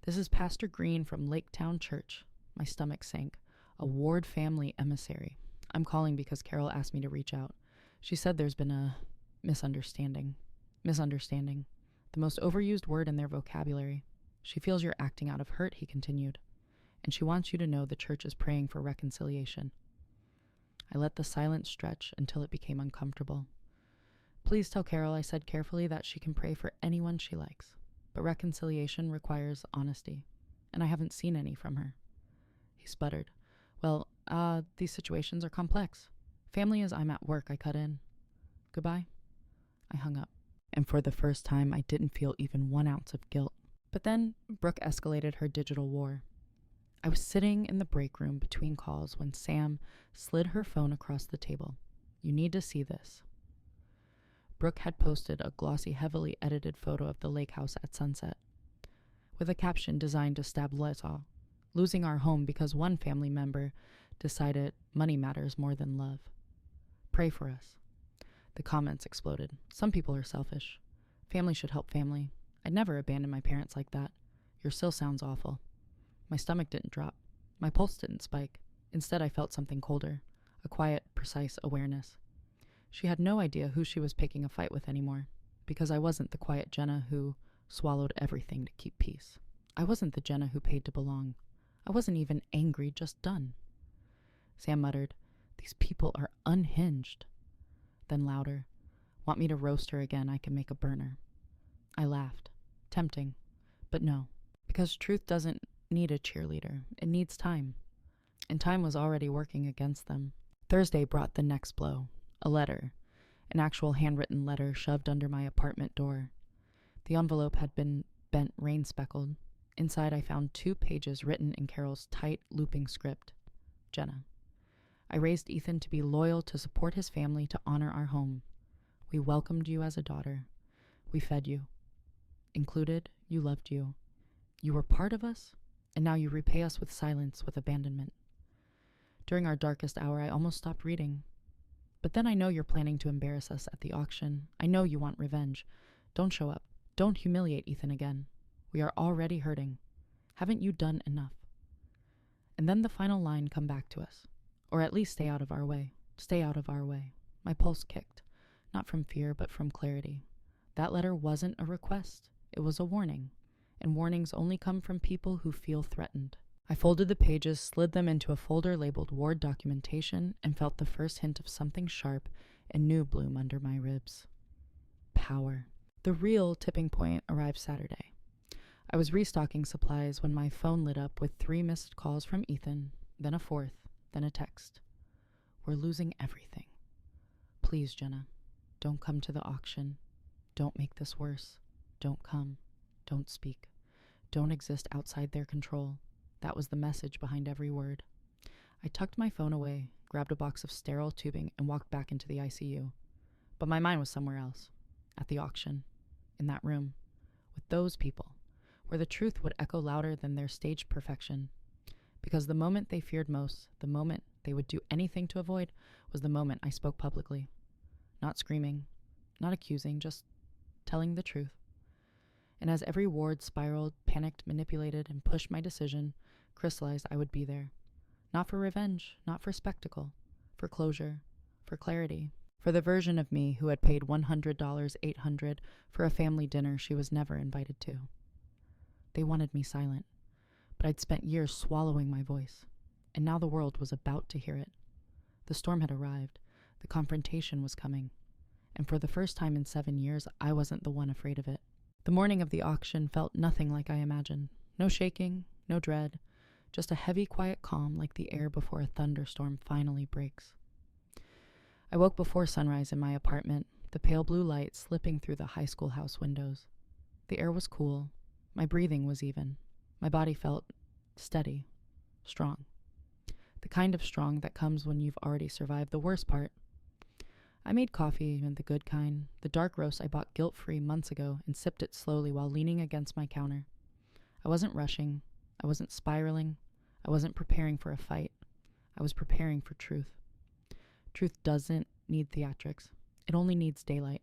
This is Pastor Green from Laketown Church. My stomach sank. A ward family emissary. I'm calling because Carol asked me to reach out. She said there's been a misunderstanding. Misunderstanding. The most overused word in their vocabulary. She feels you're acting out of hurt, he continued. And she wants you to know the church is praying for reconciliation. I let the silence stretch until it became uncomfortable. Please tell Carol, I said carefully, that she can pray for anyone she likes. But reconciliation requires honesty, and I haven't seen any from her. He sputtered. Well, these situations are complex. Family as I'm at work, I cut in. Goodbye. I hung up, and for the first time I didn't feel even 1 ounce of guilt. But then Brooke escalated her digital war. I was sitting in the break room between calls when Sam slid her phone across the table. You need to see this. Brooke had posted a glossy, heavily edited photo of the lake house at sunset, with a caption designed to stab Lisa, losing our home because one family member decided money matters more than love. Pray for us. The comments exploded. Some people are selfish. Family should help family. I'd never abandon my parents like that. Your still sounds awful. My stomach didn't drop. My pulse didn't spike. Instead, I felt something colder, a quiet, precise awareness. She had no idea who she was picking a fight with anymore, because I wasn't the quiet Jenna who swallowed everything to keep peace. I wasn't the Jenna who paid to belong. I wasn't even angry, just done. Sam muttered, These people are unhinged. Then louder, Want me to roast her again, I can make a burner. I laughed. Tempting. But no, because truth doesn't need a cheerleader. It needs time. And time was already working against them. Thursday brought the next blow. A letter. An actual handwritten letter shoved under my apartment door. The envelope had been bent rain-speckled. Inside I found 2 pages written in Carol's tight, looping script. Jenna. I raised Ethan to be loyal, to support his family, to honor our home. We welcomed you as a daughter. We fed you. Included, you loved you. You were part of us, and now you repay us with silence, with abandonment. During our darkest hour, I almost stopped reading. But then I know you're planning to embarrass us at the auction. I know you want revenge. Don't show up. Don't humiliate Ethan again. We are already hurting. Haven't you done enough? And then the final line, come back to us. Or at least stay out of our way. Stay out of our way. My pulse kicked. Not from fear, but from clarity. That letter wasn't a request. It was a warning. And warnings only come from people who feel threatened. I folded the pages, slid them into a folder labeled Ward Documentation, and felt the first hint of something sharp and new bloom under my ribs. Power. The real tipping point arrived Saturday. I was restocking supplies when my phone lit up with 3 missed calls from Ethan, then a 4th, then a text. We're losing everything. Please, Jenna, don't come to the auction. Don't make this worse. Don't come. Don't speak. Don't exist outside their control. That was the message behind every word. I tucked my phone away, grabbed a box of sterile tubing, and walked back into the ICU. But my mind was somewhere else. At the auction. In that room. With those people. Where the truth would echo louder than their staged perfection. Because the moment they feared most, the moment they would do anything to avoid, was the moment I spoke publicly. Not screaming, not accusing, just telling the truth. And as every ward spiraled, panicked, manipulated, and pushed my decision, crystallized, I would be there. Not for revenge, not for spectacle, for closure, for clarity, for the version of me who had paid $100, $800 for a family dinner she was never invited to. They wanted me silent, but I'd spent years swallowing my voice, and now the world was about to hear it. The storm had arrived, the confrontation was coming, and for the first time in 7 years, I wasn't the one afraid of it. The morning of the auction felt nothing like I imagined. No shaking, no dread, just a heavy, quiet calm like the air before a thunderstorm finally breaks. I woke before sunrise in my apartment, the pale blue light slipping through the high school house windows. The air was cool. My breathing was even. My body felt steady, strong. The kind of strong that comes when you've already survived the worst part. I made coffee, and the good kind, the dark roast I bought guilt-free months ago, and sipped it slowly while leaning against my counter. I wasn't rushing. I wasn't spiraling. I wasn't preparing for a fight. I was preparing for truth. Truth doesn't need theatrics. It only needs daylight.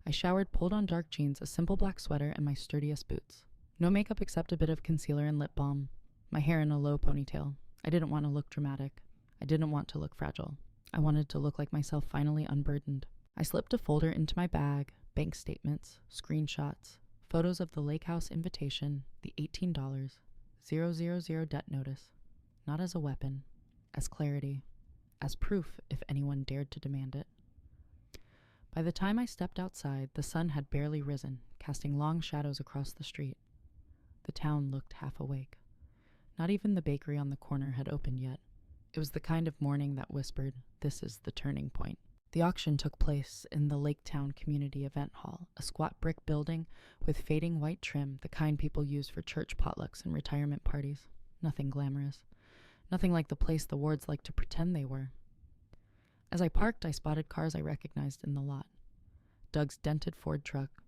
I showered, pulled on dark jeans, a simple black sweater, and my sturdiest boots. No makeup except a bit of concealer and lip balm. My hair in a low ponytail. I didn't want to look dramatic. I didn't want to look fragile. I wanted to look like myself finally unburdened. I slipped a folder into my bag, bank statements, screenshots, photos of the lakehouse invitation, the $18, 000 debt notice. Not as a weapon, as clarity, as proof if anyone dared to demand it. By the time I stepped outside, the sun had barely risen, casting long shadows across the street. The town looked half awake. Not even the bakery on the corner had opened yet. It was the kind of morning that whispered, "This is the turning point." The auction took place in the Laketown Community Event Hall, a squat brick building with fading white trim, the kind people use for church potlucks and retirement parties. Nothing glamorous. Nothing like the place the wards like to pretend they were. As I parked, I spotted cars I recognized in the lot. Doug's dented Ford truck,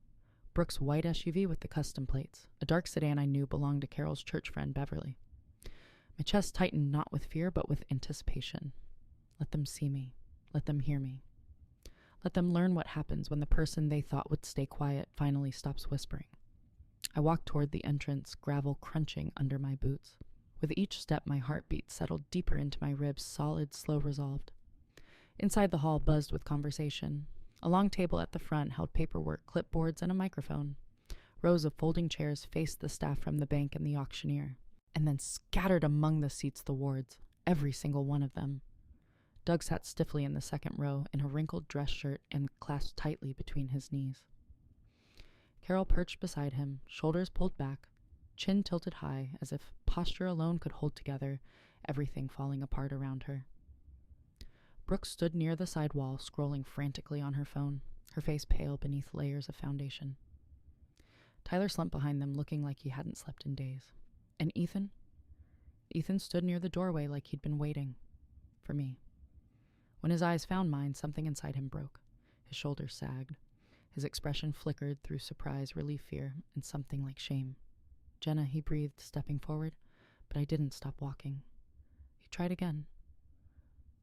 Brooke's white SUV with the custom plates, a dark sedan I knew belonged to Carol's church friend Beverly. My chest tightened not with fear, but with anticipation. Let them see me. Let them hear me. Let them learn what happens when the person they thought would stay quiet finally stops whispering. I walked toward the entrance, gravel crunching under my boots. With each step, my heartbeat settled deeper into my ribs, solid, slow, resolved. Inside the hall buzzed with conversation. A long table at the front held paperwork, clipboards, and a microphone. Rows of folding chairs faced the staff from the bank and the auctioneer. And then scattered among the seats the wards, every single one of them. Doug sat stiffly in the second row in a wrinkled dress shirt and clasped tightly between his knees. Carol perched beside him, shoulders pulled back, chin tilted high as if posture alone could hold together everything falling apart around her. Brooke stood near the side wall, scrolling frantically on her phone, her face pale beneath layers of foundation. Tyler slumped behind them, looking like he hadn't slept in days. And Ethan? Ethan stood near the doorway like he'd been waiting. For me. When his eyes found mine, something inside him broke. His shoulders sagged. His expression flickered through surprise, relief, fear, and something like shame. "Jenna," he breathed, stepping forward, but I didn't stop walking. He tried again.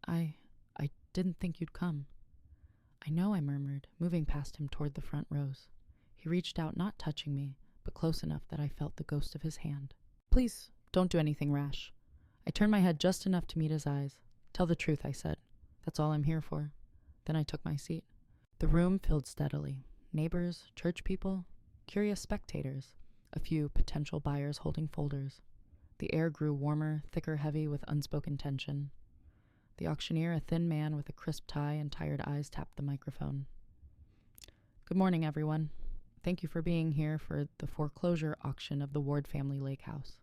I didn't think you'd come." "I know," I murmured, moving past him toward the front rows. He reached out, not touching me, but close enough that I felt the ghost of his hand. "Please, don't do anything rash." I turned my head just enough to meet his eyes. "Tell the truth," I said. "That's all I'm here for." Then I took my seat. The room filled steadily. Neighbors, church people, curious spectators, a few potential buyers holding folders. The air grew warmer, thicker, heavy with unspoken tension. The auctioneer, a thin man with a crisp tie and tired eyes, tapped the microphone. "Good morning, everyone. Thank you for being here for the foreclosure auction of the Ward family lake house."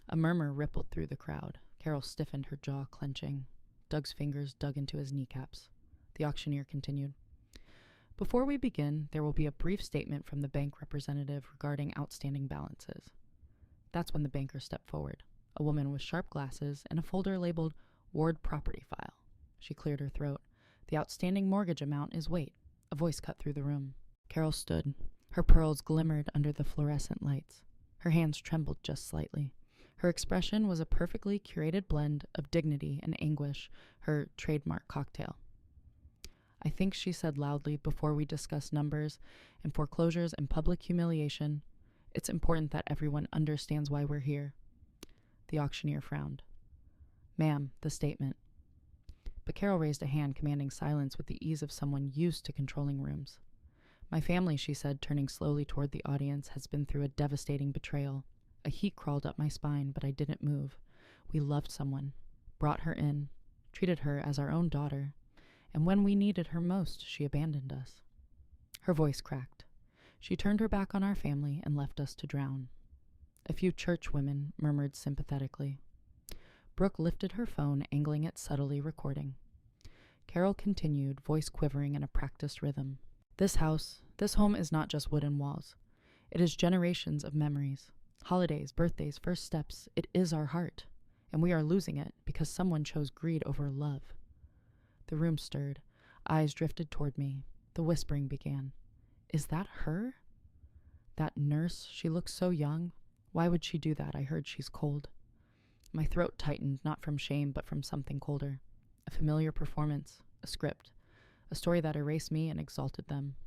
A murmur rippled through the crowd. Carol stiffened, her jaw clenching. Doug's fingers dug into his kneecaps. The auctioneer continued. "Before we begin, there will be a brief statement from the bank representative regarding outstanding balances." That's when the banker stepped forward, a woman with sharp glasses and a folder labeled Ward Property File. She cleared her throat. "The outstanding mortgage amount is wait." A voice cut through the room. Carol stood. Her pearls glimmered under the fluorescent lights. Her hands trembled just slightly. Her expression was a perfectly curated blend of dignity and anguish, her trademark cocktail. "I think," she said loudly before we discussed numbers and foreclosures and public humiliation, "it's important that everyone understands why we're here." The auctioneer frowned. "Ma'am, the statement." But Carol raised a hand commanding silence with the ease of someone used to controlling rooms. "My family," she said, turning slowly toward the audience, "has been through a devastating betrayal. A heat crawled up my spine, but I didn't move. We loved someone, brought her in, treated her as our own daughter, and when we needed her most, she abandoned us." Her voice cracked. "She turned her back on our family and left us to drown." A few church women murmured sympathetically. Brooke lifted her phone, angling it subtly, recording. Carol continued, voice quivering in a practiced rhythm. "This house, this home is not just wooden walls. It is generations of memories. Holidays, birthdays, first steps. It is our heart. And we are losing it because someone chose greed over love." The room stirred. Eyes drifted toward me. The whispering began. "Is that her? That nurse? She looks so young. Why would she do that? I heard she's cold." My throat tightened, not from shame, but from something colder. A familiar performance, a script, a story that erased me and exalted them.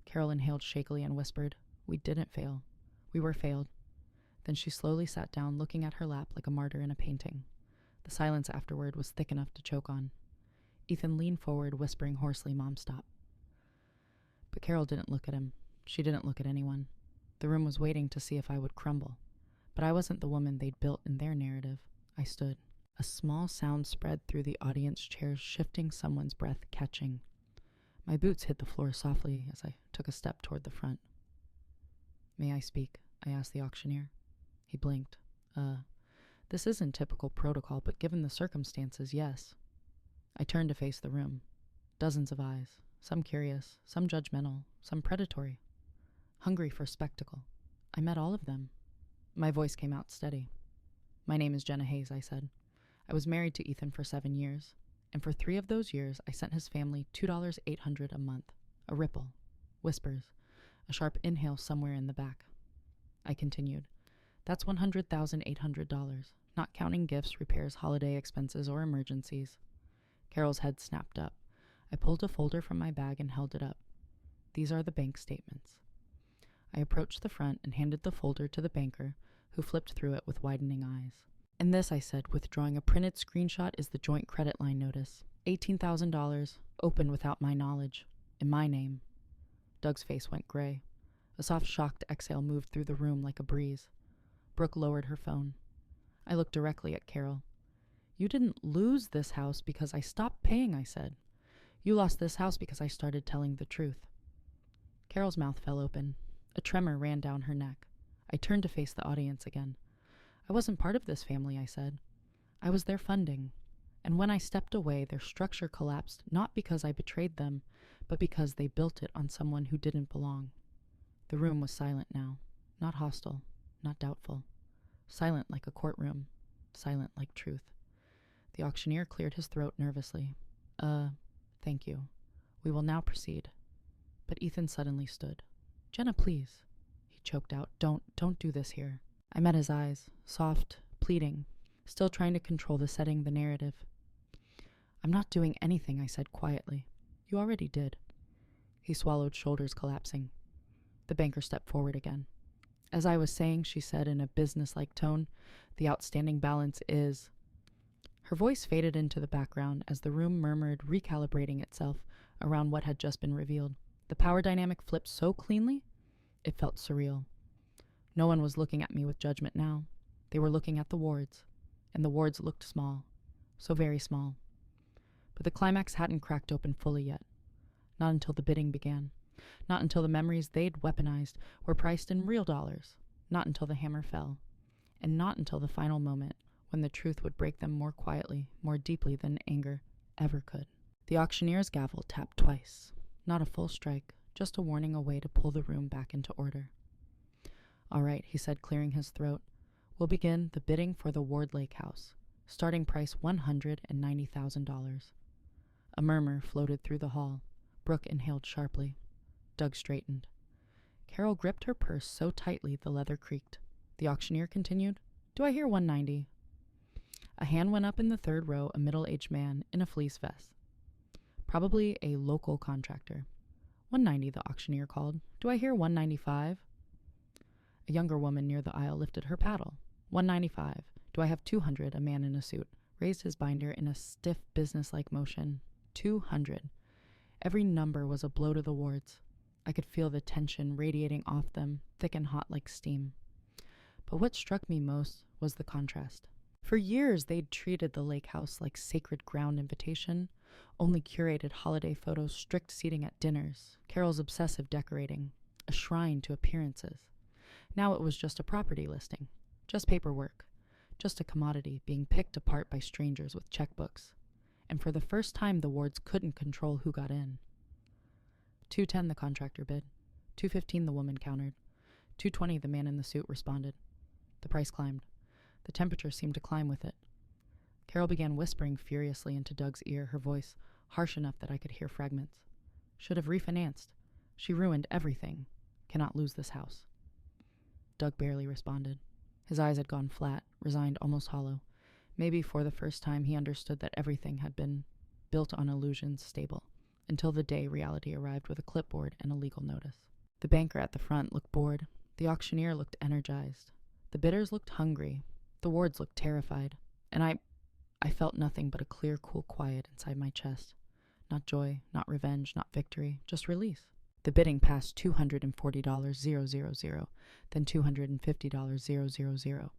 Carol inhaled shakily and whispered, "We didn't fail. We were failed." Then she slowly sat down, looking at her lap like a martyr in a painting. The silence afterward was thick enough to choke on. Ethan leaned forward, whispering hoarsely, "Mom, stop." But Carol didn't look at him. She didn't look at anyone. The room was waiting to see if I would crumble. But I wasn't the woman they'd built in their narrative. I stood. A small sound spread through the audience chairs, shifting, someone's breath catching. My boots hit the floor softly as I took a step toward the front. "May I speak?" I asked the auctioneer. He blinked. This isn't typical protocol, but given the circumstances, yes." I turned to face the room. Dozens of eyes, some curious, some judgmental, some predatory, hungry for spectacle. I met all of them. My voice came out steady. "My name is Jenna Hayes," I said. "I was married to Ethan for 7 years, and for 3 of those years I sent his family $2,800 a month. A ripple, whispers, a sharp inhale somewhere in the back." I continued. "That's $100,800, not counting gifts, repairs, holiday expenses, or emergencies." Carol's head snapped up. I pulled a folder from my bag and held it up. "These are the bank statements." I approached the front and handed the folder to the banker, who flipped through it with widening eyes. "And this," I said, withdrawing a printed screenshot, "is the joint credit line notice. $18,000, opened without my knowledge, in my name." Doug's face went gray. A soft, shocked exhale moved through the room like a breeze. Brooke lowered her phone. I looked directly at Carol. "You didn't lose this house because I stopped paying," I said. "You lost this house because I started telling the truth." Carol's mouth fell open. A tremor ran down her neck. I turned to face the audience again. "I wasn't part of this family," I said. "I was their funding. And when I stepped away, their structure collapsed, not because I betrayed them, but because they built it on someone who didn't belong." The room was silent now, not hostile, not doubtful. Silent like a courtroom, silent like truth. The auctioneer cleared his throat nervously. Thank you. We will now proceed." But Ethan suddenly stood. "Jenna, please," he choked out. Don't do this here." I met his eyes, soft, pleading, still trying to control the setting, the narrative. "I'm not doing anything," I said quietly. "You already did." He swallowed, shoulders collapsing. The banker stepped forward again. "As I was saying," she said in a businesslike tone, "the outstanding balance is—" Her voice faded into the background as the room murmured, recalibrating itself around what had just been revealed. The power dynamic flipped so cleanly, it felt surreal. No one was looking at me with judgment now. They were looking at the wards, and the wards looked small, so very small. But the climax hadn't cracked open fully yet. Not until the bidding began. Not until the memories they'd weaponized were priced in real dollars. Not until the hammer fell. And not until the final moment, when the truth would break them more quietly, more deeply than anger ever could. The auctioneer's gavel tapped twice. Not a full strike, just a warning away to pull the room back into order. "All right," he said, clearing his throat. "We'll begin the bidding for the Ward Lakehouse. Starting price $190,000. A murmur floated through the hall. Brooke inhaled sharply. Doug straightened. Carol gripped her purse so tightly the leather creaked. The auctioneer continued, Do I hear 190? A hand went up in the third row, a middle-aged man in a fleece vest. Probably a local contractor. 190, the auctioneer called. Do I hear 195? A younger woman near the aisle lifted her paddle. 195. Do I have 200? A man in a suit raised his binder in a stiff, business-like motion. 200. Every number was a blow to the wards. I could feel the tension radiating off them, thick and hot like steam. But what struck me most was the contrast. For years, they'd treated the lake house like sacred ground invitation, only curated holiday photos, strict seating at dinners, Carol's obsessive decorating, a shrine to appearances. Now it was just a property listing, just paperwork, just a commodity being picked apart by strangers with checkbooks. And for the first time, the wards couldn't control who got in. 210, the contractor bid. 215, the woman countered. 220, the man in the suit responded. The price climbed. The temperature seemed to climb with it. Carol began whispering furiously into Doug's ear, her voice harsh enough that I could hear fragments. Should have refinanced. She ruined everything. Cannot lose this house. Doug barely responded. His eyes had gone flat, resigned, almost hollow. Maybe for the first time he understood that everything had been built on illusions stable, until the day reality arrived with a clipboard and a legal notice. The banker at the front looked bored. The auctioneer looked energized. The bidders looked hungry. The wards looked terrified. And I felt nothing but a clear, cool quiet inside my chest. Not joy, not revenge, not victory, just release. The bidding passed $240,000, then $250,000.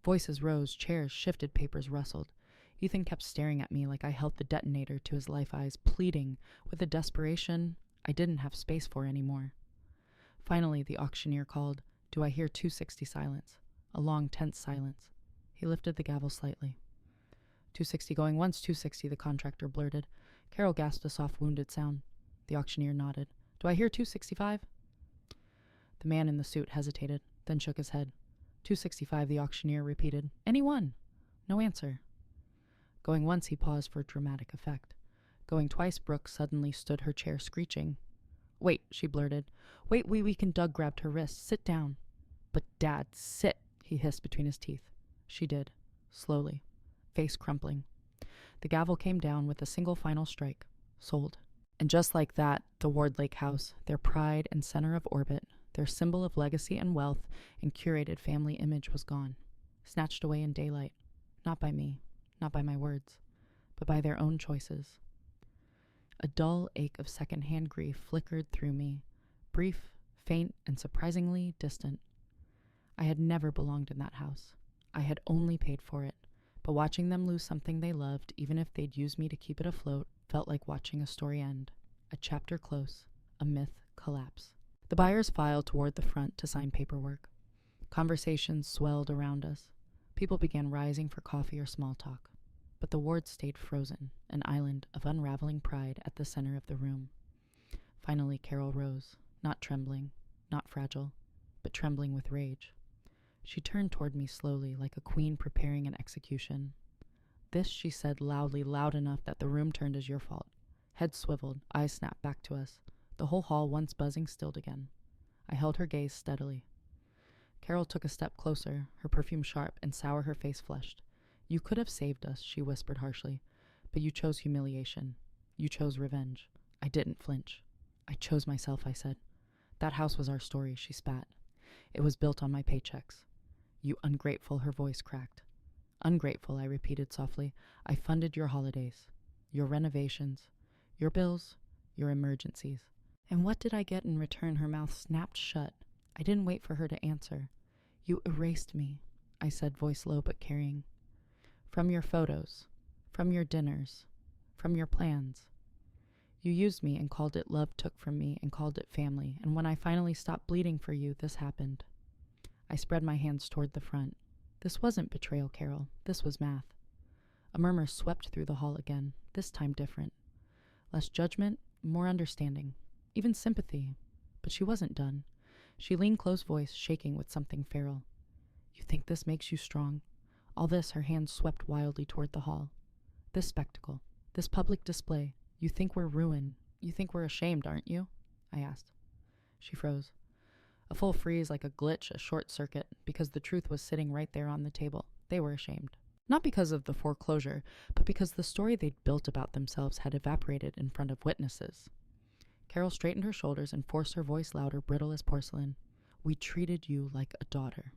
Voices rose, chairs shifted, papers rustled. Ethan kept staring at me like I held the detonator to his life eyes, pleading with a desperation I didn't have space for anymore. Finally, the auctioneer called, "Do I hear 260?" Silence. A long, tense silence. He lifted the gavel slightly. 260 going once, 260, the contractor blurted. Carol gasped a soft, wounded sound. The auctioneer nodded. Do I hear 265? The man in the suit hesitated, then shook his head. 265, the auctioneer repeated. Anyone? No answer. Going once, he paused for dramatic effect. Going twice, Brooke suddenly stood her chair, screeching. Wait, she blurted. Wait, we can. Doug grabbed her wrist. Sit down. But Dad, sit, he hissed between his teeth. She did, slowly, face crumpling. The gavel came down with a single final strike. Sold. And just like that, the Ward Lake house, their pride and center of orbit, their symbol of legacy and wealth and curated family image was gone, snatched away in daylight, not by me, not by my words, but by their own choices. A dull ache of secondhand grief flickered through me, brief, faint, and surprisingly distant. I had never belonged in that house. I had only paid for it, but watching them lose something they loved, even if they'd use me to keep it afloat, felt like watching a story end, a chapter close, a myth collapse. The buyers filed toward the front to sign paperwork. Conversations swelled around us. People began rising for coffee or small talk. But the ward stayed frozen, an island of unraveling pride at the center of the room. Finally, Carol rose, not trembling, not fragile, but trembling with rage. She turned toward me slowly, like a queen preparing an execution. This, she said loudly, loud enough that the room turned as your fault. Head swiveled, eyes snapped back to us. The whole hall, once buzzing, stilled again. I held her gaze steadily. Carol took a step closer, her perfume sharp and sour, her face flushed. You could have saved us, she whispered harshly, but you chose humiliation. You chose revenge. I didn't flinch. I chose myself, I said. That house was our story, she spat. It was built on my paychecks. You ungrateful, her voice cracked. Ungrateful, I repeated softly. I funded your holidays, your renovations, your bills, your emergencies. And what did I get in return? Her mouth snapped shut. I didn't wait for her to answer. You erased me, I said, voice low but carrying. From your photos, from your dinners, from your plans. You used me and called it love took from me and called it family, and when I finally stopped bleeding for you, this happened. I spread my hands toward the front. This wasn't betrayal, Carol. This was math. A murmur swept through the hall again, this time different. Less judgment, more understanding, even sympathy. But she wasn't done. She leaned close, voice shaking with something feral. You think this makes you strong? All this, her hands swept wildly toward the hall. This spectacle, this public display. You think we're ruined. You think we're ashamed, aren't you? I asked. She froze. A full freeze, like a glitch, a short circuit, because the truth was sitting right there on the table. They were ashamed. Not because of the foreclosure, but because the story they'd built about themselves had evaporated in front of witnesses. Carol straightened her shoulders and forced her voice louder, brittle as porcelain. We treated you like a daughter,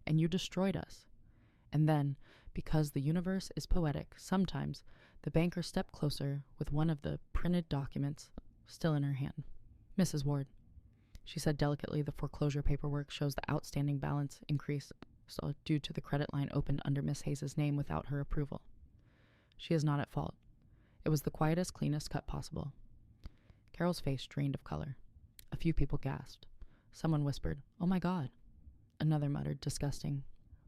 and you destroyed us. And then, because the universe is poetic, sometimes the banker stepped closer with one of the printed documents still in her hand. Mrs. Ward, she said delicately, the foreclosure paperwork shows the outstanding balance increase due to the credit line opened under Miss Hayes' name without her approval. She is not at fault. It was the quietest, cleanest cut possible. Carol's face drained of color. A few people gasped. Someone whispered, "Oh my God." Another muttered, "Disgusting."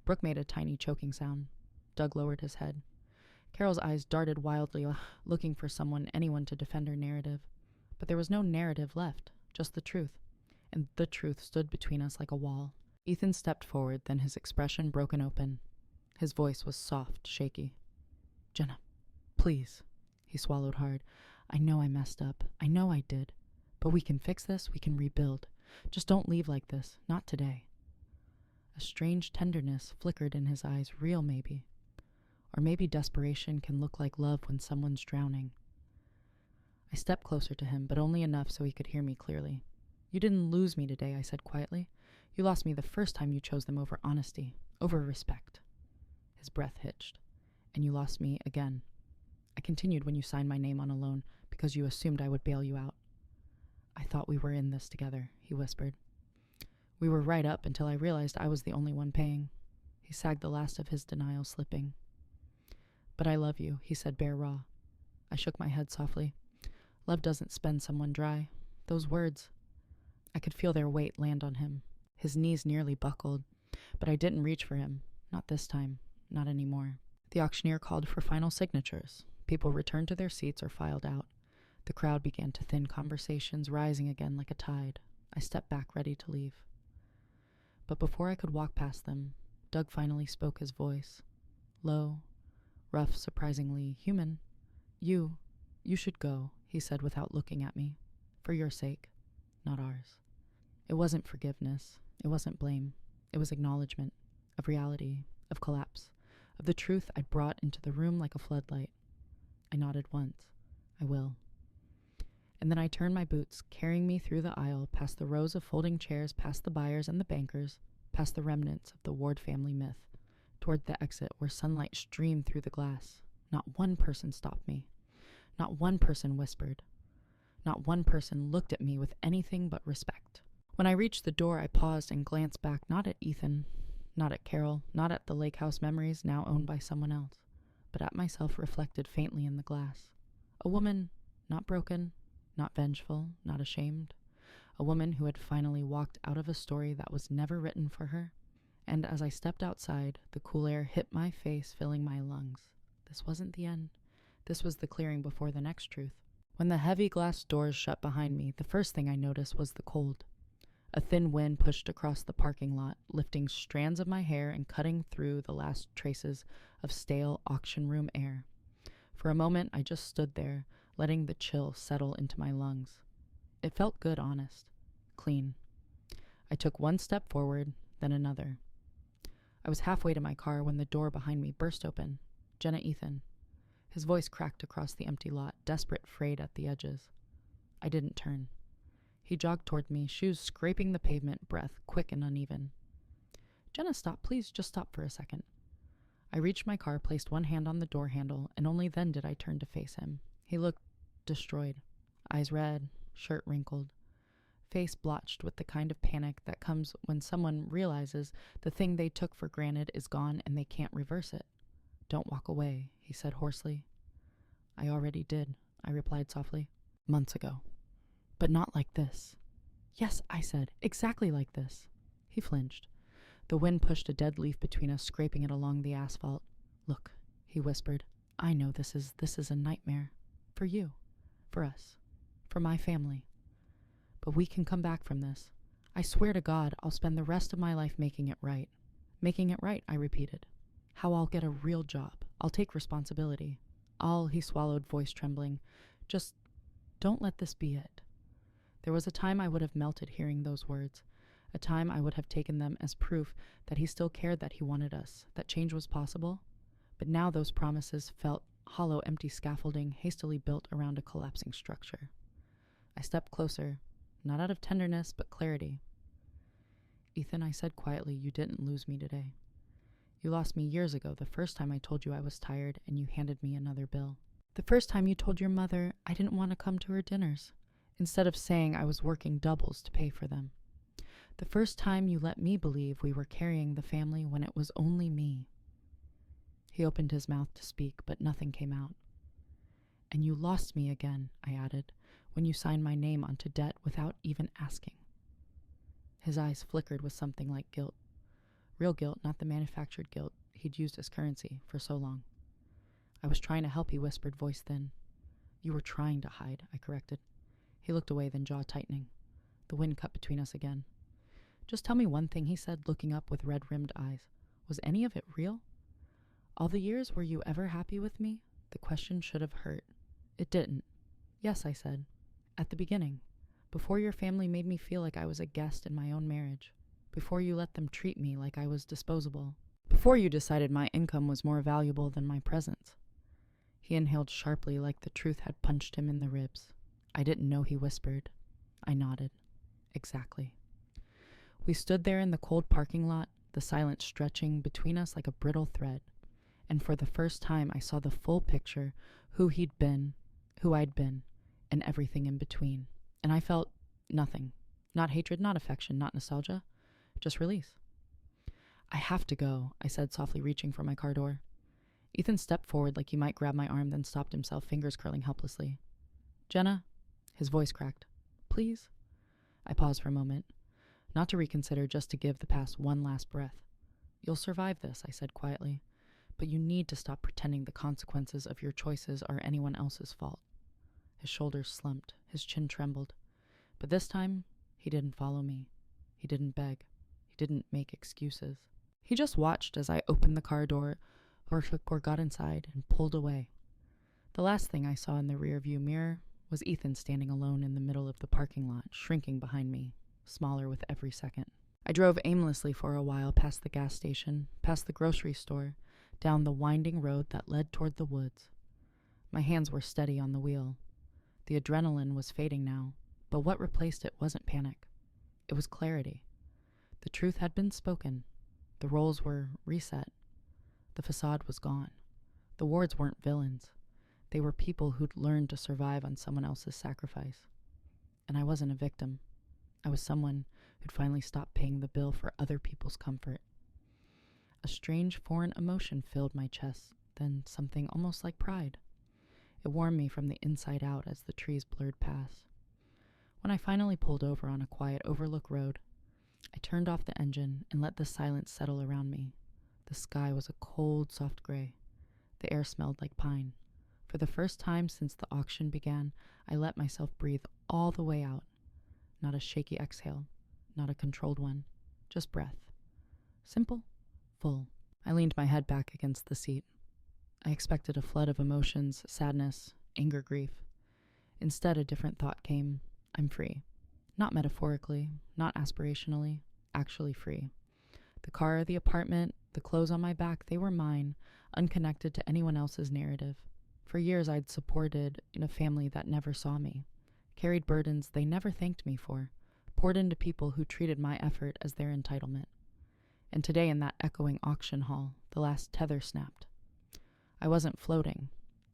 Brooke made a tiny choking sound. Doug lowered his head. Carol's eyes darted wildly, looking for anyone to defend her narrative. But there was no narrative left, just the truth. And the truth stood between us like a wall. Ethan stepped forward, then his expression broken open. His voice was soft, shaky. "Jenna, please." He swallowed hard. "I know I messed up. I know I did. But we can fix this. We can rebuild. Just don't leave like this. Not today." A strange tenderness flickered in his eyes, real maybe. Or maybe desperation can look like love when someone's drowning. I stepped closer to him, but only enough so he could hear me clearly. "You didn't lose me today," I said quietly. "You lost me the first time you chose them over honesty, over respect." His breath hitched. "And you lost me again. I continued when you signed my name on a loan because you assumed I would bail you out." "I thought we were in this together," he whispered. "We were right up until I realized I was the only one paying." He sagged, the last of his denial slipping. "But I love you," he said bare raw. I shook my head softly. Love doesn't spend someone dry. Those words. I could feel their weight land on him. His knees nearly buckled, but I didn't reach for him. Not this time. Not anymore. The auctioneer called for final signatures. People returned to their seats or filed out. The crowd began to thin, conversations rising again like a tide. I stepped back, ready to leave. But before I could walk past them, Doug finally spoke, his voice. Low, rough, surprisingly human. You should go," he said without looking at me. "For your sake, not ours." It wasn't forgiveness. It wasn't blame. It was acknowledgement of reality, of collapse, of the truth I'd brought into the room like a floodlight. I nodded once. "I will." And then I turned my boots, carrying me through the aisle, past the rows of folding chairs, past the buyers and the bankers, past the remnants of the Ward family myth, toward the exit where sunlight streamed through the glass. Not one person stopped me. Not one person whispered. Not one person looked at me with anything but respect. When I reached the door, I paused and glanced back, not at Ethan, not at Carol, not at the lakehouse memories now owned by someone else, but at myself reflected faintly in the glass. A woman, not broken, not vengeful, not ashamed. A woman who had finally walked out of a story that was never written for her. And as I stepped outside, the cool air hit my face, filling my lungs. This wasn't the end. This was the clearing before the next truth. When the heavy glass doors shut behind me, the first thing I noticed was the cold. A thin wind pushed across the parking lot, lifting strands of my hair and cutting through the last traces of stale auction room air. For a moment, I just stood there, letting the chill settle into my lungs. It felt good, honest, clean. I took one step forward, then another. I was halfway to my car when the door behind me burst open. Jenna Ethan. His voice cracked across the empty lot, desperate, frayed at the edges. I didn't turn. He jogged toward me, shoes scraping the pavement, breath quick and uneven. "Jenna, stop, please, just stop for a second." I reached my car, placed one hand on the door handle, and only then did I turn to face him. He looked destroyed. Eyes red, shirt wrinkled, face blotched with the kind of panic that comes when someone realizes the thing they took for granted is gone and they can't reverse it. "Don't walk away," he said hoarsely. "I already did," I replied softly. "Months ago. But not like this." "Yes," I said, "exactly like this." He flinched. The wind pushed a dead leaf between us, scraping it along the asphalt. "Look," he whispered, "I know this is a nightmare. For you. For us. For my family. But we can come back from this. I swear to God, I'll spend the rest of my life making it right." "Making it right," I repeated. "How I'll get a real job. I'll take responsibility. He swallowed, voice trembling. Just don't let this be it." There was a time I would have melted hearing those words, a time I would have taken them as proof that he still cared, that he wanted us, that change was possible. But now those promises felt hollow, empty scaffolding hastily built around a collapsing structure. I stepped closer, not out of tenderness, but clarity. "Ethan," I said quietly, "you didn't lose me today. You lost me years ago, the first time I told you I was tired and you handed me another bill. The first time you told your mother I didn't want to come to her dinners, instead of saying I was working doubles to pay for them. The first time you let me believe we were carrying the family when it was only me." He opened his mouth to speak, but nothing came out. "And you lost me again," I added, "when you signed my name onto debt without even asking." His eyes flickered with something like guilt. Real guilt, not the manufactured guilt he'd used as currency for so long. "I was trying to help," he whispered, voice thin. "You were trying to hide," I corrected. He looked away, then jaw tightening. The wind cut between us again. "Just tell me one thing," he said, looking up with red-rimmed eyes. "Was any of it real? All the years, were you ever happy with me?" The question should have hurt. It didn't. "Yes," I said. "At the beginning. Before your family made me feel like I was a guest in my own marriage. Before you let them treat me like I was disposable. Before you decided my income was more valuable than my presence." He inhaled sharply, like the truth had punched him in the ribs. "I didn't know," he whispered. I nodded. "Exactly." We stood there in the cold parking lot, the silence stretching between us like a brittle thread. And for the first time I saw the full picture, who he'd been, who I'd been, and everything in between. And I felt nothing. Not hatred, not affection, not nostalgia. Just release. "I have to go," I said softly, reaching for my car door. Ethan stepped forward like he might grab my arm, then stopped himself, fingers curling helplessly. "Jenna?" His voice cracked. "Please?" I paused for a moment. Not to reconsider, just to give the past one last breath. "You'll survive this," I said quietly. "But you need to stop pretending the consequences of your choices are anyone else's fault." His shoulders slumped. His chin trembled. But this time, he didn't follow me. He didn't beg. He didn't make excuses. He just watched as I opened the car door or got inside and pulled away. The last thing I saw in the rearview mirror was Ethan standing alone in the middle of the parking lot, shrinking behind me, smaller with every second. I drove aimlessly for a while, past the gas station, past the grocery store, down the winding road that led toward the woods. My hands were steady on the wheel. The adrenaline was fading now, but what replaced it wasn't panic. It was clarity. The truth had been spoken. The roles were reset. The facade was gone. The wards weren't villains. They were people who'd learned to survive on someone else's sacrifice. And I wasn't a victim. I was someone who'd finally stopped paying the bill for other people's comfort. A strange foreign emotion filled my chest, then something almost like pride. It warmed me from the inside out as the trees blurred past. When I finally pulled over on a quiet overlook road, I turned off the engine and let the silence settle around me. The sky was a cold, soft gray. The air smelled like pine. For the first time since the auction began, I let myself breathe all the way out. Not a shaky exhale, not a controlled one, just breath. Simple, full. I leaned my head back against the seat. I expected a flood of emotions, sadness, anger, grief. Instead, a different thought came. I'm free. Not metaphorically, not aspirationally, actually free. The car, the apartment, the clothes on my back, they were mine, unconnected to anyone else's narrative. For years I'd supported in a family that never saw me, carried burdens they never thanked me for, poured into people who treated my effort as their entitlement. And today in that echoing auction hall, the last tether snapped. I wasn't floating.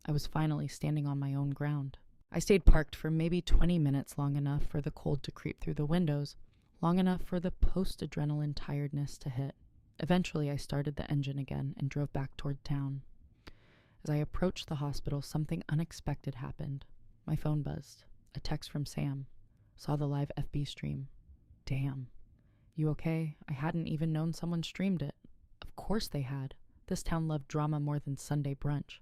I was finally standing on my own ground. I stayed parked for maybe 20 minutes, long enough for the cold to creep through the windows, long enough for the post-adrenaline tiredness to hit. Eventually, I started the engine again and drove back toward town. As I approached the hospital, something unexpected happened. My phone buzzed. A text from Sam. Saw the live FB stream. Damn. You okay? I hadn't even known someone streamed it. Of course they had. This town loved drama more than Sunday brunch.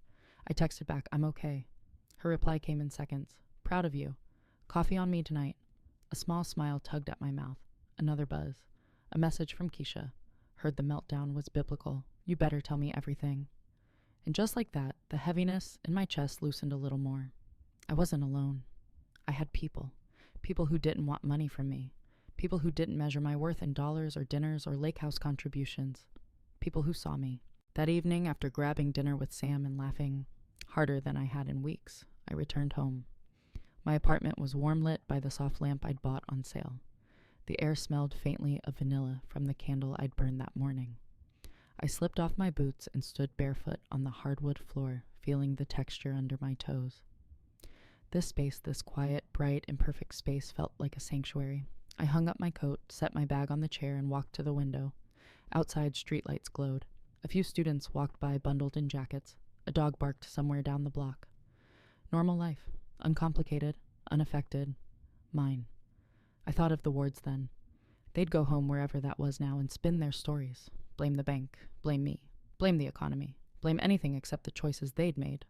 I texted back, I'm okay. Her reply came in seconds. Proud of you. Coffee on me tonight. A small smile tugged at my mouth. Another buzz. A message from Keisha. Heard the meltdown was biblical. You better tell me everything. And just like that, the heaviness in my chest loosened a little more. I wasn't alone. I had people. People who didn't want money from me. People who didn't measure my worth in dollars or dinners or lakehouse contributions. People who saw me. That evening, after grabbing dinner with Sam and laughing harder than I had in weeks, I returned home. My apartment was warm lit by the soft lamp I'd bought on sale. The air smelled faintly of vanilla from the candle I'd burned that morning. I slipped off my boots and stood barefoot on the hardwood floor, feeling the texture under my toes. This space, this quiet, bright, imperfect space, felt like a sanctuary. I hung up my coat, set my bag on the chair, and walked to the window. Outside, streetlights glowed. A few students walked by bundled in jackets. A dog barked somewhere down the block. Normal life. Uncomplicated. Unaffected. Mine. I thought of the wards then. They'd go home wherever that was now and spin their stories. Blame the bank. Blame me. Blame the economy. Blame anything except the choices they'd made.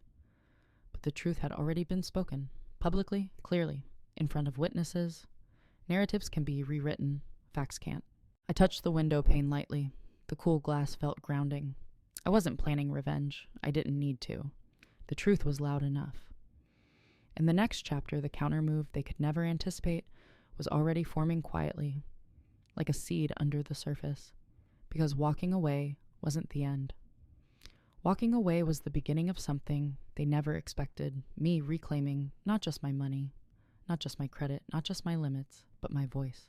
But the truth had already been spoken. Publicly, clearly, in front of witnesses. Narratives can be rewritten. Facts can't. I touched the window pane lightly. The cool glass felt grounding. I wasn't planning revenge. I didn't need to. The truth was loud enough. In the next chapter, the countermove they could never anticipate was already forming quietly, like a seed under the surface, because walking away wasn't the end. Walking away was the beginning of something they never expected, me reclaiming not just my money, not just my credit, not just my limits, but my voice.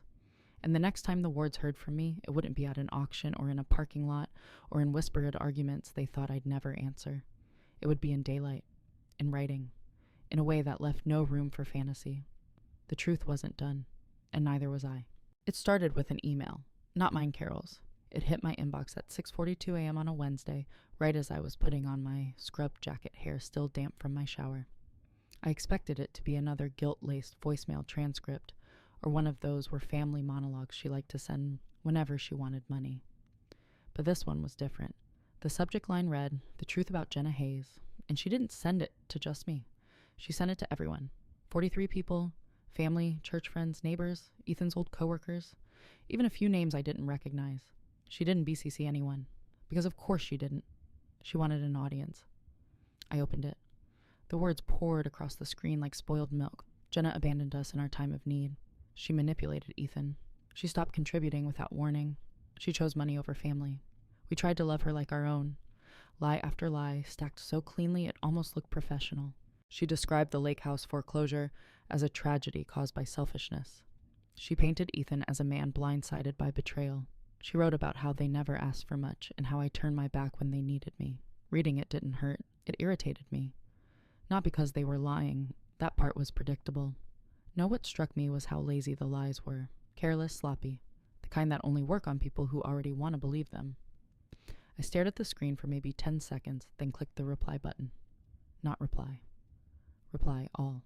And the next time the wards heard from me, it wouldn't be at an auction or in a parking lot or in whispered arguments they thought I'd never answer. It would be in daylight, in writing, in a way that left no room for fantasy. The truth wasn't done, and neither was I. It started with an email, not mine, Carol's. It hit my inbox at 6:42 a.m. on a Wednesday, right as I was putting on my scrub jacket, hair still damp from my shower. I expected it to be another guilt-laced voicemail transcript, or one of those were family monologues she liked to send whenever she wanted money. But this one was different. The subject line read, "The truth about Jenna Hayes," and she didn't send it to just me. She sent it to everyone. 43 people, family, church friends, neighbors, Ethan's old coworkers, even a few names I didn't recognize. She didn't BCC anyone, because of course she didn't. She wanted an audience. I opened it. The words poured across the screen like spoiled milk. Jenna abandoned us in our time of need. She manipulated Ethan. She stopped contributing without warning. She chose money over family. We tried to love her like our own. Lie after lie, stacked so cleanly it almost looked professional. She described the lakehouse foreclosure as a tragedy caused by selfishness. She painted Ethan as a man blindsided by betrayal. She wrote about how they never asked for much and how I turned my back when they needed me. Reading it didn't hurt. It irritated me. Not because they were lying. That part was predictable. No, what struck me was how lazy the lies were. Careless, sloppy. The kind that only work on people who already want to believe them. I stared at the screen for maybe 10 seconds, then clicked the reply button. Not reply. Reply all.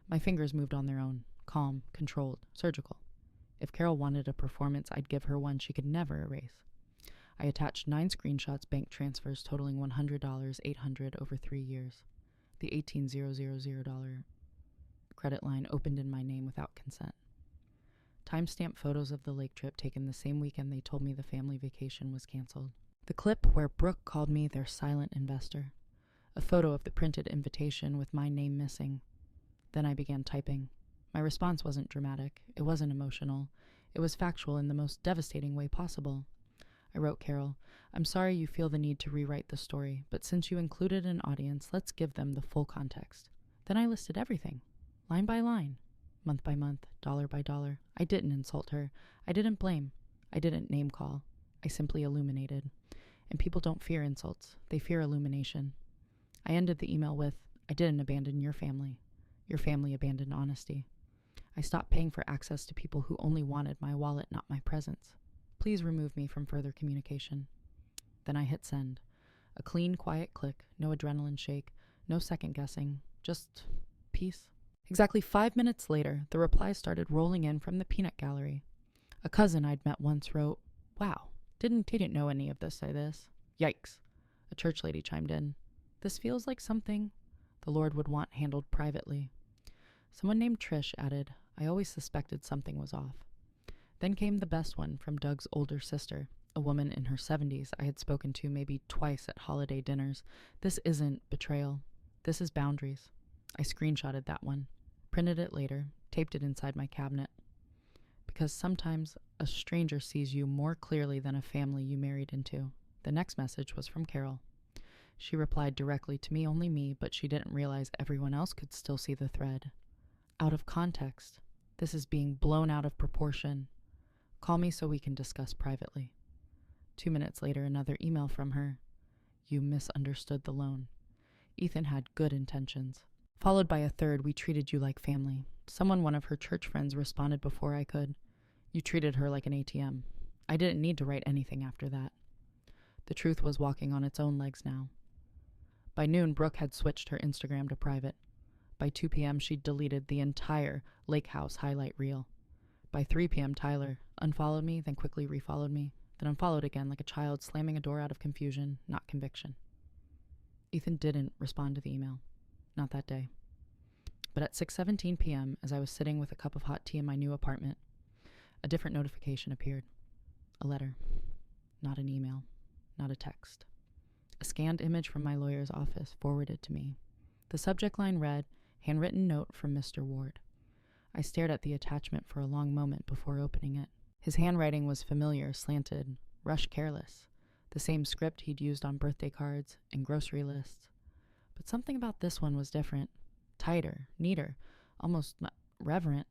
My fingers moved on their own. Calm, controlled, surgical. If Carol wanted a performance, I'd give her one she could never erase. I attached 9 screenshots, bank transfers totaling $100, $800 over 3 years. The $18,000 credit line opened in my name without consent. Timestamp photos of the lake trip taken the same weekend they told me the family vacation was canceled. The clip where Brooke called me their silent investor. A photo of the printed invitation with my name missing. Then I began typing. My response wasn't dramatic. It wasn't emotional. It was factual in the most devastating way possible. I wrote Carol, "I'm sorry you feel the need to rewrite the story, but since you included an audience, let's give them the full context." Then I listed everything, line by line, month by month, dollar by dollar. I didn't insult her. I didn't blame. I didn't name call. I simply illuminated. And people don't fear insults. They fear illumination. I ended the email with, "I didn't abandon your family. Your family abandoned honesty. I stopped paying for access to people who only wanted my wallet, not my presence. Please remove me from further communication." Then I hit send. A clean, quiet click, no adrenaline shake, no second guessing, just peace. Exactly 5 minutes later, the replies started rolling in from the peanut gallery. A cousin I'd met once wrote, "Wow, didn't know any of this, say this." Yikes. A church lady chimed in. "This feels like something the Lord would want handled privately." Someone named Trish added, "I always suspected something was off." Then came the best one from Doug's older sister, a woman in her 70s I had spoken to maybe twice at holiday dinners. "This isn't betrayal. This is boundaries." I screenshotted that one, printed it later, taped it inside my cabinet. Because sometimes a stranger sees you more clearly than a family you married into. The next message was from Carol. She replied directly to me, only me, but she didn't realize everyone else could still see the thread. Out of context. This is being blown out of proportion. Call me so we can discuss privately. 2 minutes later, another email from her. You misunderstood the loan. Ethan had good intentions. Followed by a third, we treated you like family. One of her church friends responded before I could. You treated her like an ATM. I didn't need to write anything after that. The truth was walking on its own legs now. By noon, Brooke had switched her Instagram to private. By 2 p.m., she'd deleted the entire lakehouse highlight reel. By 3 p.m., Tyler unfollowed me, then quickly refollowed me, then unfollowed again like a child slamming a door out of confusion, not conviction. Ethan didn't respond to the email. Not that day. But at 6:17 p.m., as I was sitting with a cup of hot tea in my new apartment, a different notification appeared. A letter. Not an email. Not a text. A scanned image from my lawyer's office forwarded to me. The subject line read, "Handwritten note from Mr. Ward." I stared at the attachment for a long moment before opening it. His handwriting was familiar, slanted, rush careless, the same script he'd used on birthday cards and grocery lists. But something about this one was different. Tighter, neater, almost reverent.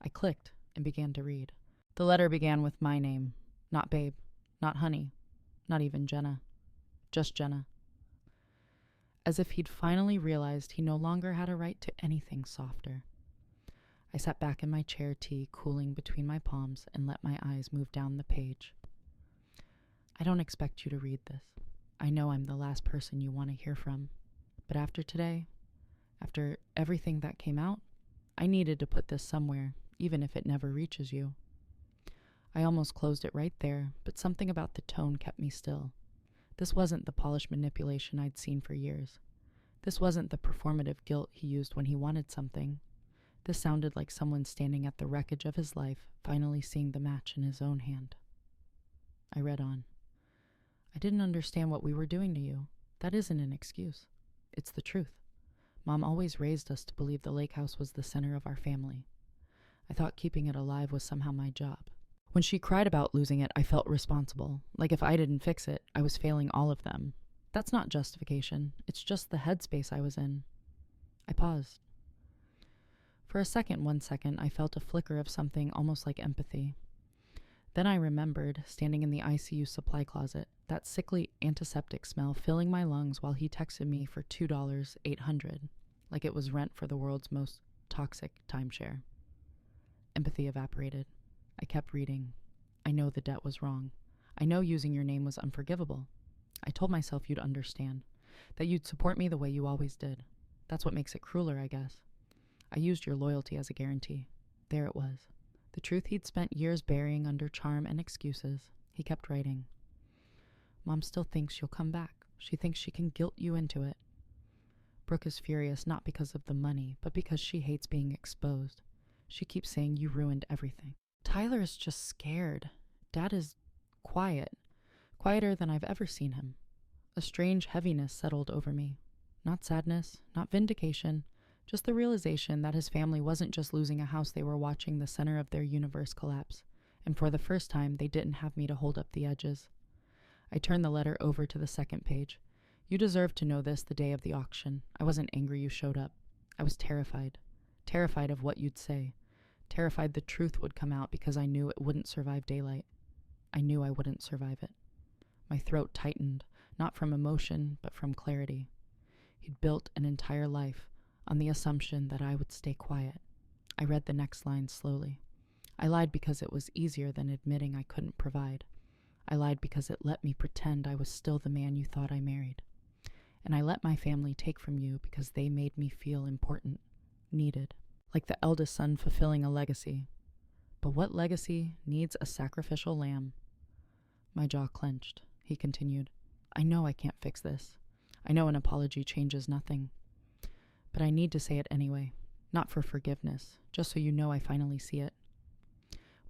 I clicked and began to read. The letter began with my name. Not Babe, not Honey, not even Jenna. Just Jenna. As if he'd finally realized he no longer had a right to anything softer. I sat back in my chair, tea cooling between my palms, and let my eyes move down the page. I don't expect you to read this. I know I'm the last person you want to hear from. But after today, after everything that came out, I needed to put this somewhere, even if it never reaches you. I almost closed it right there, but something about the tone kept me still. This wasn't the polished manipulation I'd seen for years. This wasn't the performative guilt he used when he wanted something. This sounded like someone standing at the wreckage of his life, finally seeing the match in his own hand. I read on. I didn't understand what we were doing to you. That isn't an excuse. It's the truth. Mom always raised us to believe the lake house was the center of our family. I thought keeping it alive was somehow my job. When she cried about losing it, I felt responsible. Like if I didn't fix it, I was failing all of them. That's not justification. It's just the headspace I was in. I paused. For one second, I felt a flicker of something almost like empathy. Then I remembered, standing in the ICU supply closet, that sickly antiseptic smell filling my lungs while he texted me for $2,800, like it was rent for the world's most toxic timeshare. Empathy evaporated. I kept reading. I know the debt was wrong. I know using your name was unforgivable. I told myself you'd understand, that you'd support me the way you always did. That's what makes it crueler, I guess. I used your loyalty as a guarantee. There it was. The truth he'd spent years burying under charm and excuses. He kept writing. Mom still thinks you'll come back. She thinks she can guilt you into it. Brooke is furious not because of the money, but because she hates being exposed. She keeps saying you ruined everything. Tyler is just scared. Dad is quiet. Quieter than I've ever seen him. A strange heaviness settled over me. Not sadness, not vindication, just the realization that his family wasn't just losing a house, they were watching the center of their universe collapse. And for the first time, they didn't have me to hold up the edges. I turned the letter over to the second page. You deserved to know this the day of the auction. I wasn't angry you showed up. I was terrified. Terrified of what you'd say. Terrified the truth would come out because I knew it wouldn't survive daylight. I knew I wouldn't survive it. My throat tightened, not from emotion, but from clarity. He'd built an entire life on the assumption that I would stay quiet. I read the next line slowly. I lied because it was easier than admitting I couldn't provide. I lied because it let me pretend I was still the man you thought I married. And I let my family take from you because they made me feel important, needed, like the eldest son fulfilling a legacy. But what legacy needs a sacrificial lamb? My jaw clenched. He continued, I know I can't fix this. I know an apology changes nothing. But I need to say it anyway. Not for forgiveness, just so you know I finally see it.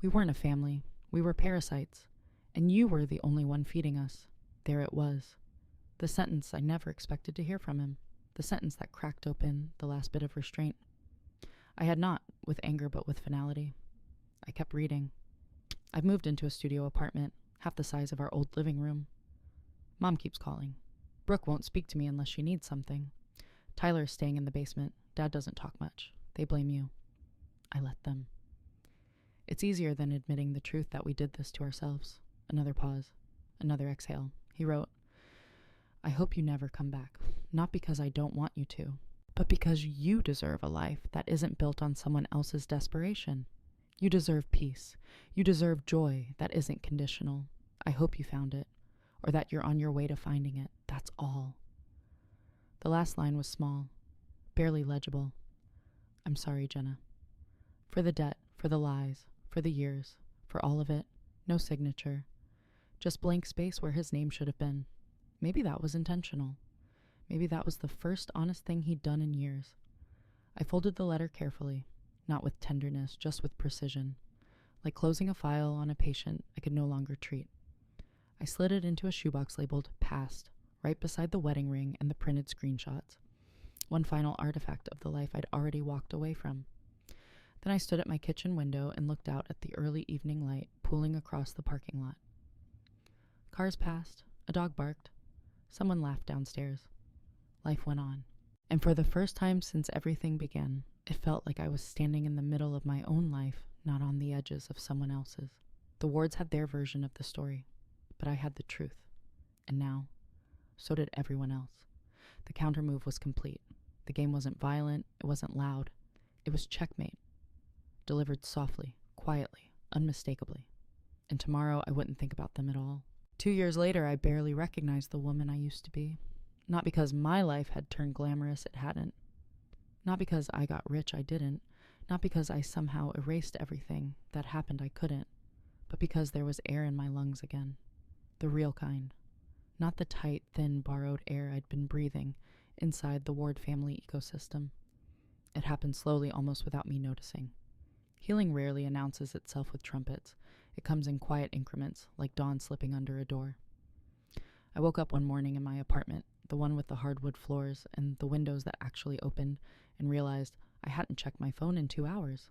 We weren't a family. We were parasites. And you were the only one feeding us. There it was. The sentence I never expected to hear from him. The sentence that cracked open the last bit of restraint. I had not with anger but with finality. I kept reading. I've moved into a studio apartment, half the size of our old living room. Mom keeps calling. Brooke won't speak to me unless she needs something. Tyler's staying in the basement. Dad doesn't talk much. They blame you. I let them. It's easier than admitting the truth that we did this to ourselves. Another pause. Another exhale. He wrote, I hope you never come back. Not because I don't want you to, but because you deserve a life that isn't built on someone else's desperation. You deserve peace. You deserve joy that isn't conditional. I hope you found it, or that you're on your way to finding it. That's all. The last line was small, barely legible. I'm sorry, Jenna. For the debt, for the lies, for the years, for all of it, no signature. Just blank space where his name should have been. Maybe that was intentional. Maybe that was the first honest thing he'd done in years. I folded the letter carefully, not with tenderness, just with precision, like closing a file on a patient I could no longer treat. I slid it into a shoebox labeled Past, right beside the wedding ring and the printed screenshots, one final artifact of the life I'd already walked away from. Then I stood at my kitchen window and looked out at the early evening light pooling across the parking lot. Cars passed, a dog barked, someone laughed downstairs. Life went on. And for the first time since everything began, it felt like I was standing in the middle of my own life, not on the edges of someone else's. The wards had their version of the story, but I had the truth. And now, so did everyone else. The countermove was complete. The game wasn't violent, it wasn't loud. It was checkmate. Delivered softly, quietly, unmistakably. And tomorrow I wouldn't think about them at all. 2 years later, I barely recognized the woman I used to be. Not because my life had turned glamorous, it hadn't. Not because I got rich, I didn't. Not because I somehow erased everything that happened, I couldn't. But because there was air in my lungs again. The real kind. Not the tight, thin, borrowed air I'd been breathing inside the Ward family ecosystem. It happened slowly, almost without me noticing. Healing rarely announces itself with trumpets. It comes in quiet increments, like dawn slipping under a door. I woke up one morning in my apartment, the one with the hardwood floors and the windows that actually opened, and realized I hadn't checked my phone in 2 hours.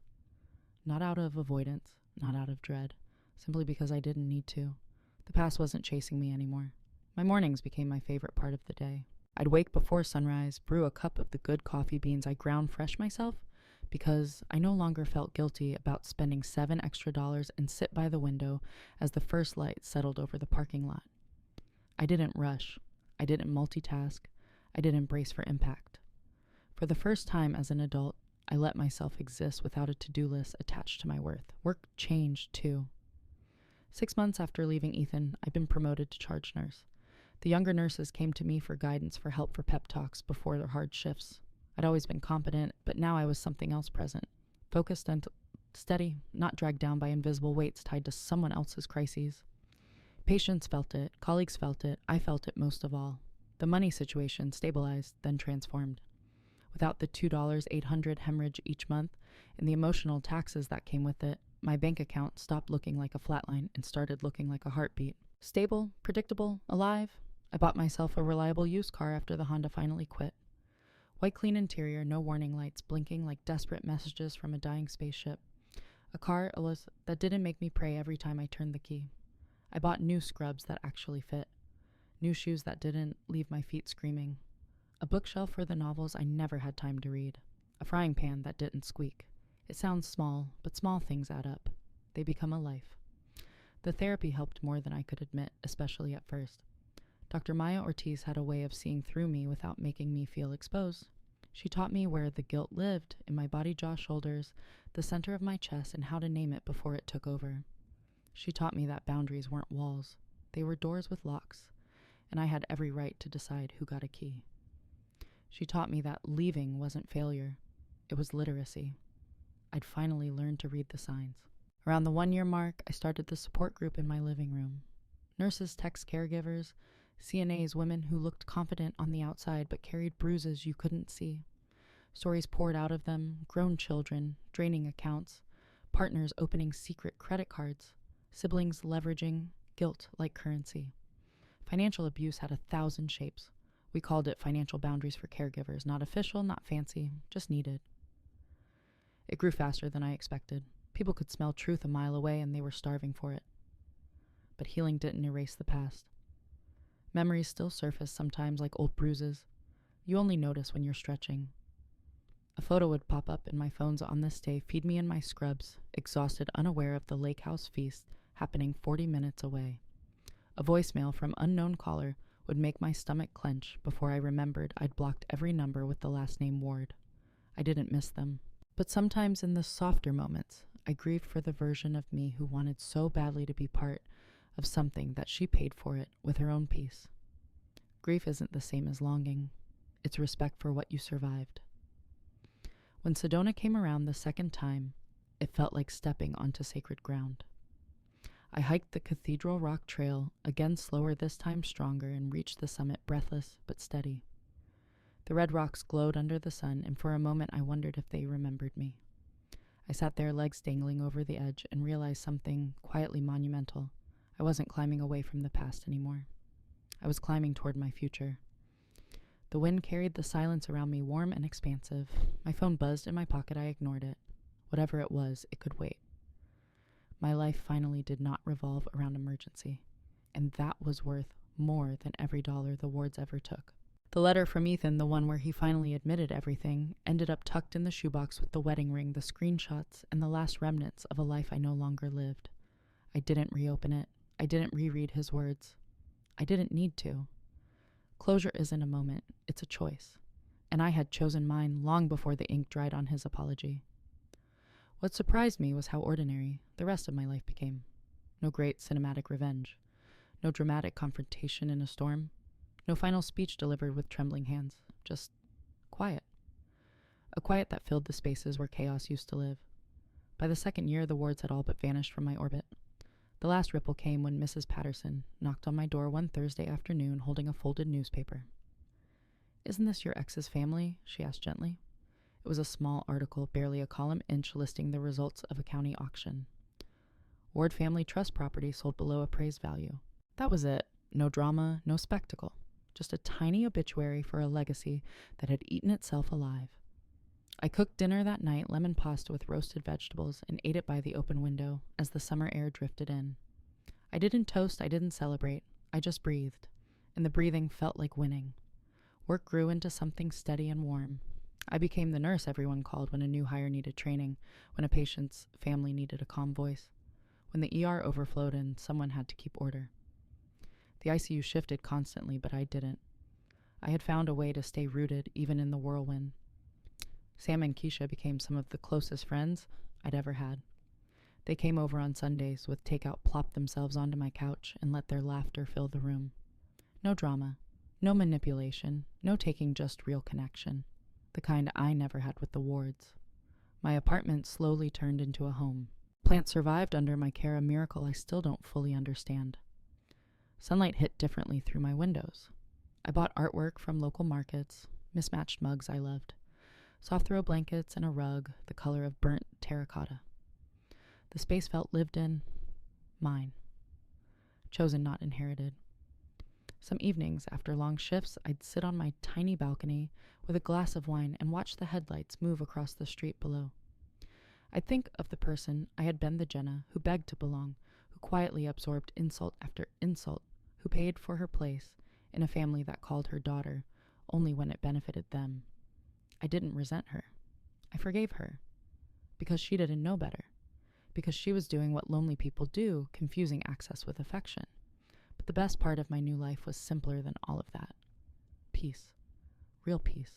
Not out of avoidance, not out of dread, simply because I didn't need to. The past wasn't chasing me anymore. My mornings became my favorite part of the day. I'd wake before sunrise, brew a cup of the good coffee beans I ground fresh myself, because I no longer felt guilty about spending $7 extra and sit by the window as the first light settled over the parking lot. I didn't rush. I didn't multitask. I didn't brace for impact. For the first time as an adult, I let myself exist without a to-do list attached to my worth. Work changed, too. 6 months after leaving Ethan, I'd been promoted to charge nurse. The younger nurses came to me for guidance, for help, for pep talks before their hard shifts. I'd always been competent, but now I was something else present. Focused and steady, not dragged down by invisible weights tied to someone else's crises. Patients felt it, colleagues felt it, I felt it most of all. The money situation stabilized, then transformed. Without the $2,800 hemorrhage each month and the emotional taxes that came with it, my bank account stopped looking like a flatline and started looking like a heartbeat. Stable, predictable, alive. I bought myself a reliable used car after the Honda finally quit. White clean interior, no warning lights, blinking like desperate messages from a dying spaceship. A car, that didn't make me pray every time I turned the key. I bought new scrubs that actually fit. New shoes that didn't leave my feet screaming. A bookshelf for the novels I never had time to read. A frying pan that didn't squeak. It sounds small, but small things add up. They become a life. The therapy helped more than I could admit, especially at first. Dr. Maya Ortiz had a way of seeing through me without making me feel exposed. She taught me where the guilt lived, in my body, jaw, shoulders, the center of my chest, and how to name it before it took over. She taught me that boundaries weren't walls. They were doors with locks, and I had every right to decide who got a key. She taught me that leaving wasn't failure. It was literacy. I'd finally learned to read the signs. Around the 1-year mark, I started the support group in my living room. Nurses text caregivers, CNAs, women who looked confident on the outside but carried bruises you couldn't see. Stories poured out of them, grown children, draining accounts, partners opening secret credit cards, siblings leveraging guilt like currency. Financial abuse had 1,000 shapes. We called it financial boundaries for caregivers, not official, not fancy, just needed. It grew faster than I expected. People could smell truth a mile away and they were starving for it. But healing didn't erase the past. Memories still surface sometimes like old bruises. You only notice when you're stretching. A photo would pop up in my phone's on this day, feed me in my scrubs, exhausted, unaware of the lakehouse feast happening 40 minutes away. A voicemail from unknown caller would make my stomach clench before I remembered I'd blocked every number with the last name Ward. I didn't miss them. But sometimes in the softer moments, I grieved for the version of me who wanted so badly to be part of something that she paid for it with her own peace. Grief isn't the same as longing. It's respect for what you survived. When Sedona came around the second time, it felt like stepping onto sacred ground. I hiked the Cathedral Rock Trail, again slower, this time stronger, and reached the summit breathless but steady. The red rocks glowed under the sun, and for a moment I wondered if they remembered me. I sat there, legs dangling over the edge, and realized something quietly monumental. I wasn't climbing away from the past anymore. I was climbing toward my future. The wind carried the silence around me warm and expansive. My phone buzzed in my pocket. I ignored it. Whatever it was, it could wait. My life finally did not revolve around emergency, and that was worth more than every dollar the wards ever took. The letter from Ethan, the one where he finally admitted everything, ended up tucked in the shoebox with the wedding ring, the screenshots, and the last remnants of a life I no longer lived. I didn't reopen it. I didn't reread his words. I didn't need to. Closure isn't a moment, it's a choice. And I had chosen mine long before the ink dried on his apology. What surprised me was how ordinary the rest of my life became. No great cinematic revenge. No dramatic confrontation in a storm. No final speech delivered with trembling hands. Just quiet. A quiet that filled the spaces where chaos used to live. By the second year, the wards had all but vanished from my orbit. The last ripple came when Mrs. Patterson knocked on my door one Thursday afternoon holding a folded newspaper. "Isn't this your ex's family?" she asked gently. It was a small article, barely a column inch, listing the results of a county auction. Ward Family Trust property sold below appraised value. That was it. No drama, no spectacle. Just a tiny obituary for a legacy that had eaten itself alive. I cooked dinner that night, lemon pasta with roasted vegetables, and ate it by the open window as the summer air drifted in. I didn't toast, I didn't celebrate. I just breathed, and the breathing felt like winning. Work grew into something steady and warm. I became the nurse everyone called when a new hire needed training, when a patient's family needed a calm voice, when the ER overflowed and someone had to keep order. The ICU shifted constantly, but I didn't. I had found a way to stay rooted even in the whirlwind. Sam and Keisha became some of the closest friends I'd ever had. They came over on Sundays with takeout, plopped themselves onto my couch, and let their laughter fill the room. No drama, no manipulation, no taking, just real connection. The kind I never had with the wards. My apartment slowly turned into a home. Plants survived under my care, a miracle I still don't fully understand. Sunlight hit differently through my windows. I bought artwork from local markets, mismatched mugs I loved, soft throw blankets, and a rug the color of burnt terracotta. The space felt lived in, mine. Chosen, not inherited. Some evenings, after long shifts, I'd sit on my tiny balcony with a glass of wine and watch the headlights move across the street below. I'd think of the person I had been, the Jenna, who begged to belong, who quietly absorbed insult after insult, who paid for her place in a family that called her daughter only when it benefited them. I didn't resent her. I forgave her. Because she didn't know better. Because she was doing what lonely people do, confusing access with affection. But the best part of my new life was simpler than all of that. Peace. Real peace.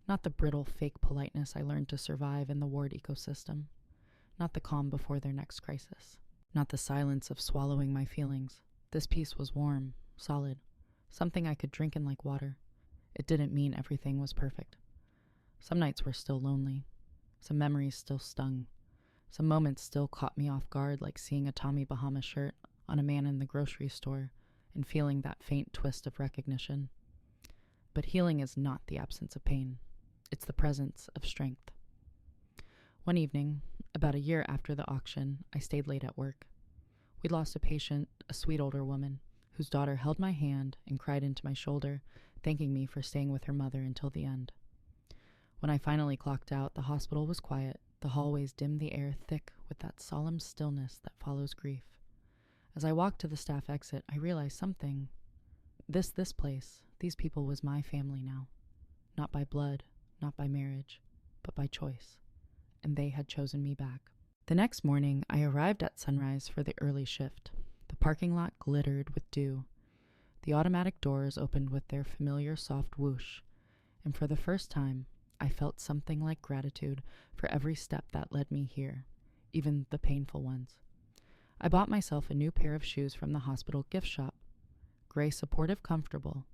Not the brittle, fake politeness I learned to survive in the ward ecosystem. Not the calm before their next crisis. Not the silence of swallowing my feelings. This peace was warm, solid, something I could drink in like water. It didn't mean everything was perfect. Some nights were still lonely. Some memories still stung. Some moments still caught me off guard, like seeing a Tommy Bahama shirt on a man in the grocery store and feeling that faint twist of recognition. But healing is not the absence of pain. It's the presence of strength. One evening, about a year after the auction, I stayed late at work. We'd lost a patient, a sweet older woman, whose daughter held my hand and cried into my shoulder, thanking me for staying with her mother until the end. When I finally clocked out, the hospital was quiet, The hallways dimmed the air thick with that solemn stillness that follows grief. As I walked to the staff exit, I realized something. This place, these people was my family now. Not by blood, not by marriage, but by choice. And they had chosen me back. The next morning, I arrived at sunrise for the early shift. The parking lot glittered with dew. The automatic doors opened with their familiar soft whoosh, and for the first time, I felt something like gratitude for every step that led me here, even the painful ones. I bought myself a new pair of shoes from the hospital gift shop. Gray, supportive, comfortable,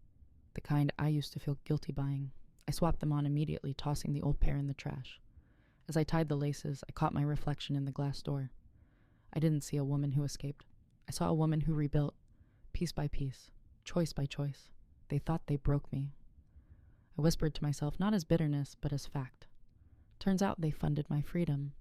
the kind I used to feel guilty buying. I swapped them on immediately, tossing the old pair in the trash. As I tied the laces, I caught my reflection in the glass door. I didn't see a woman who escaped. I saw a woman who rebuilt, piece by piece, choice by choice. They thought they broke me. I whispered to myself, not as bitterness, but as fact. Turns out they funded my freedom.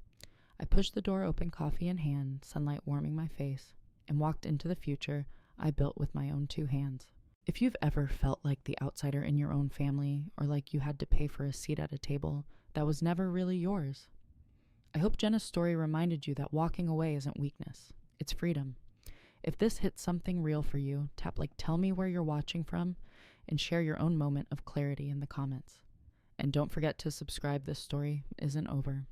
I pushed the door open, coffee in hand, sunlight warming my face, and walked into the future I built with my own 2 hands. If you've ever felt like the outsider in your own family, or like you had to pay for a seat at a table that was never really yours, I hope Jenna's story reminded you that walking away isn't weakness, it's freedom. If this hits something real for you, tell me where you're watching from, and share your own moment of clarity in the comments. And don't forget to subscribe, this story isn't over.